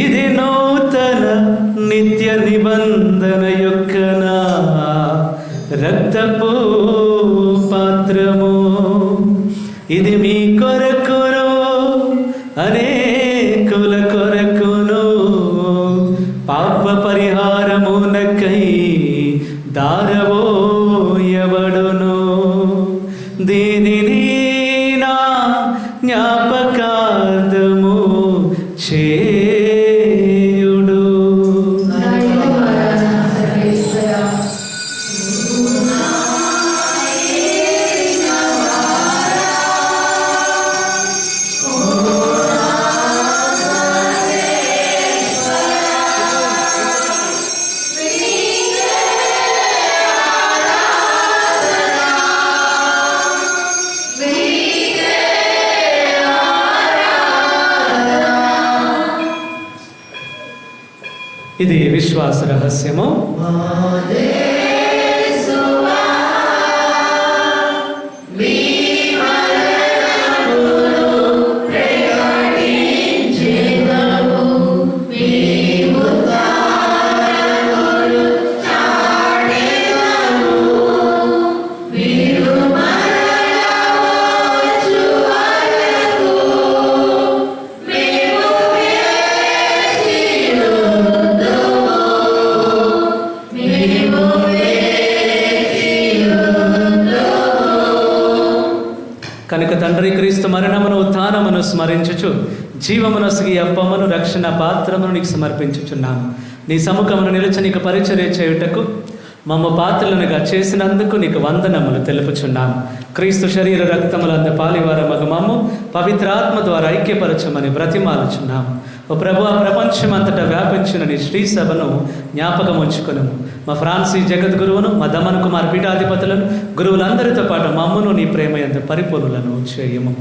ఇది నూతన నిత్య నిబంధన యొక్క నా రక్తపు పాత్రము. ఇది మీ కొరకును అనేకుల కొరకును పాప పరిహారమునకై దారవోయబడును. దీనిని నా జ్ఞాపకార్థము చేయుడు. ఇది విశ్వాస రహస్యము. కనుక తండ్రి క్రీస్తు మరణమును ఉత్థానమును స్మరించుచు జీవమునొసగి అప్పమును రక్షణ పాత్రమును నీకు సమర్పించుచున్నాను. నీ సముఖమును నిలిచి నీకు పరిచర్య చేయుటకు మమ్మ పాత్రలనుగా చేసినందుకు నీకు వందనములు తెలుపుచున్నాము. క్రీస్తు శరీర రక్తములందు పాలివారమగు మమ్ము పవిత్రాత్మ ద్వారా ఐక్యపరచమని బ్రతిమాలుచున్నాము. ఓ ప్రభు, ఆ ప్రపంచమంతటా వ్యాపించిన నీ శ్రీ సభను జ్ఞాపకం ఉంచుకునము. మా ఫ్రాన్సీ జగద్గురువును, మా దమన్ కుమార్ పీఠాధిపతులను, గురువులందరితో పాటు మమ్మను నీ ప్రేమ యందు పరిపూర్ణులను చేయము.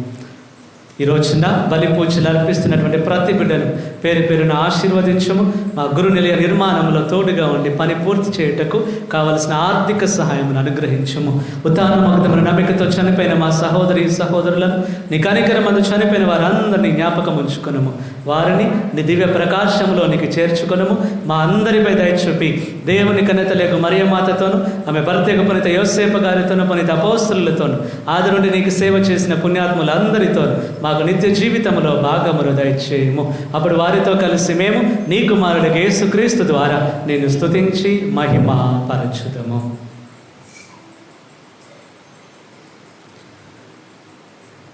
ఈ రోజున బలి పూజలు అర్పిస్తున్నటువంటి ప్రతి బిడ్డను పేరు పేరున ఆశీర్వదించము. మా గురు నిలయ నిర్మాణంలో తోడుగా ఉండి పని పూర్తి చేయుటకు కావలసిన ఆర్థిక సహాయం అనుగ్రహించము. ఉత్థానమగుదమైన నమ్మికతో చనిపోయిన మా సహోదరి సహోదరులను, నీ కనికరమందు చనిపోయిన వారందరినీ జ్ఞాపకం ఉంచుకునము. వారిని నీ దివ్య ప్రకాశంలోనికి చేర్చుకునము. మా అందరిపై దయ చూపి దేవుని కన్నెతలేక మరియమాతతోను, ఆమె భర్తకు పునీత యోసేపు గారితోను, పునీత అపోస్తలులతోను, ఆది నుండి నీకు సేవ చేసిన పుణ్యాత్ములందరితోను మాకు నిత్య జీవితంలో భాగమును దయచేయము. అప్పుడు వారితో కలిసి మేము నీ కుమారుడికి యేసుక్రీస్తు ద్వారా నేను స్తుతించి మహిమ పరచుదము.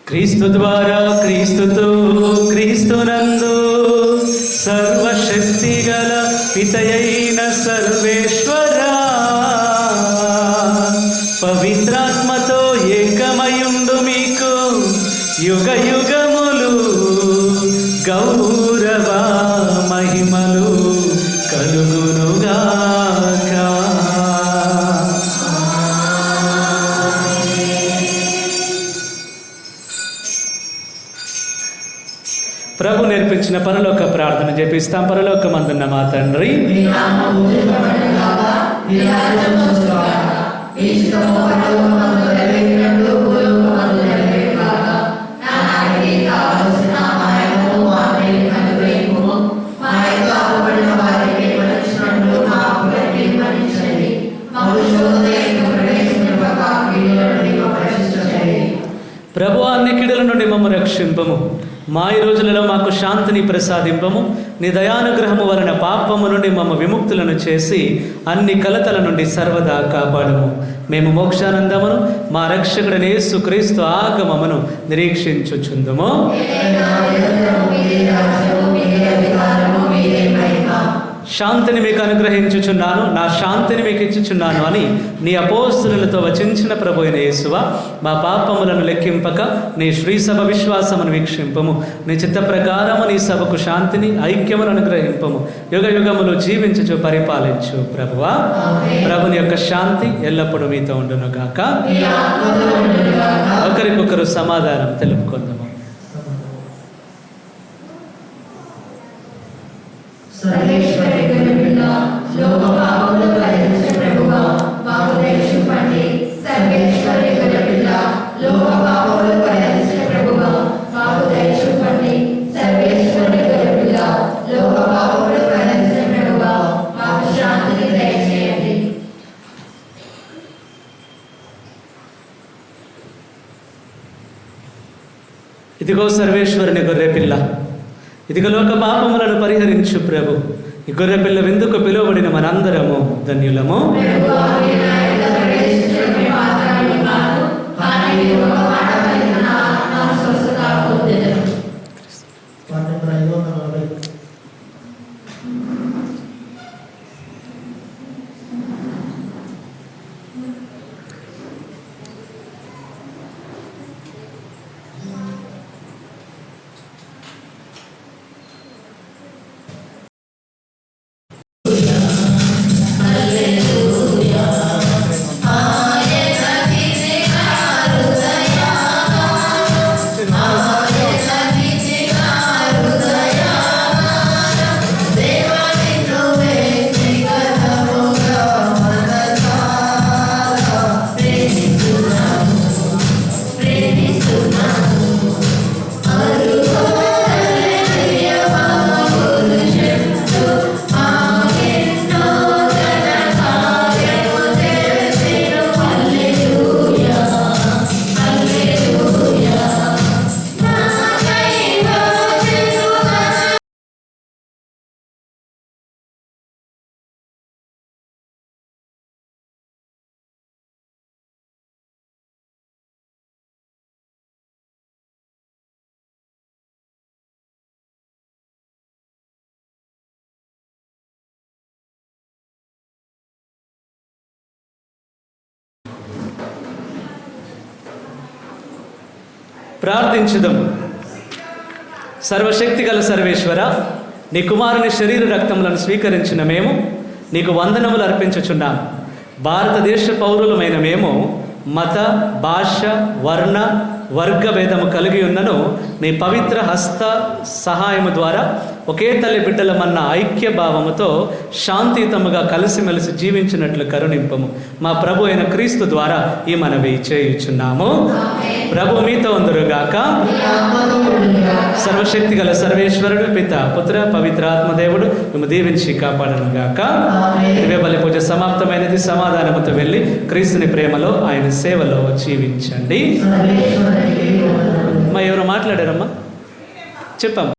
క్రీస్తు ద్వారా, క్రీస్తుతో, క్రీస్తునందు సర్వశక్తి గల పితయైన సర్వేశ్వరా, పవిత్రాత్మతో ఏకమయుండు మీకు యుగ యుగములు గౌరవ మహిమలు కలుగునుగాక. ప్రభు నేర్పించిన పరలోక ప్రార్థన జపిస్తాం. పరలోకమందున్న మా తండ్రి, ప్రభు అన్ని కీడుల నుండి మమ్ము రక్షింపము. మా ఈ రోజులలో మాకు శాంతిని ప్రసాదింపము. నీ దయానుగ్రహము వలన పాపము నుండి మమ్మ విముక్తులను చేసి అన్ని కలతల నుండి సర్వదా కాపాడము. మేము మోక్షానందమును మా రక్షకుడైన యేసుక్రీస్తు ఆగమమును నిరీక్షించుచుందుము. శాంతిని మీకు అనుగ్రహించుచున్నాను, నా శాంతిని మీకు ఇచ్చుచున్నాను అని నీ అపోస్తలులతో వచించిన ప్రభు అయిన యేసువా, మా పాపములను లెక్కింపక నీ శ్రీసభ విశ్వాసమును వీక్షింపము. నీ చిత్త ప్రకారము నీ సభకు శాంతిని, ఐక్యమును అనుగ్రహింపము. యుగ యుగములు జీవించుచు పరిపాలించు ప్రభువా. ప్రభుని యొక్క శాంతి ఎల్లప్పుడూ మీతో ఉండును గాక. ఒకరికొకరు సమాధానం తెలుపుకుందాము. ఇదిగో సర్వేశ్వరుని గొర్రెపిల్ల, ఇదిగో లోక పాపములను పరిహరించు ప్రభు. ఈ గొర్రెపిల్ల విందుకు పిలువబడిన మనందరము ధన్యులము. ప్రార్థించుదాము. సర్వశక్తిగల సర్వేశ్వర, నీ కుమారుని శరీర రక్తములను స్వీకరించిన మేము నీకు వందనములు అర్పించుచున్నాం. భారతదేశ పౌరులమైన మేము మత, భాష, వర్ణ, వర్గ భేదము కలిగి ఉన్నను నీ పవిత్ర హస్త సహాయము ద్వారా ఒకే తల్లి బిడ్డలమన్న ఐక్య భావముతో శాంతియుతముగా కలిసిమెలిసి జీవించినట్లు కరుణింపము. మా ప్రభు అయిన క్రీస్తు ద్వారా ఈ మనవి చేయుచున్నాము. ప్రభు మీతో ఉందురుగాక. సర్వశక్తి గల సర్వేశ్వరుడు పిత, పుత్ర, పవిత్ర ఆత్మదేవుడు మేము దీవించి కాపాడనుగాక. దివ్య బలి పూజ సమాప్తమైనది. సమాధానముతో వెళ్ళి క్రీస్తుని ప్రేమలో ఆయన సేవలో జీవించండి. ఎవరు మాట్లాడారమ్మా? చెప్పమ్మా.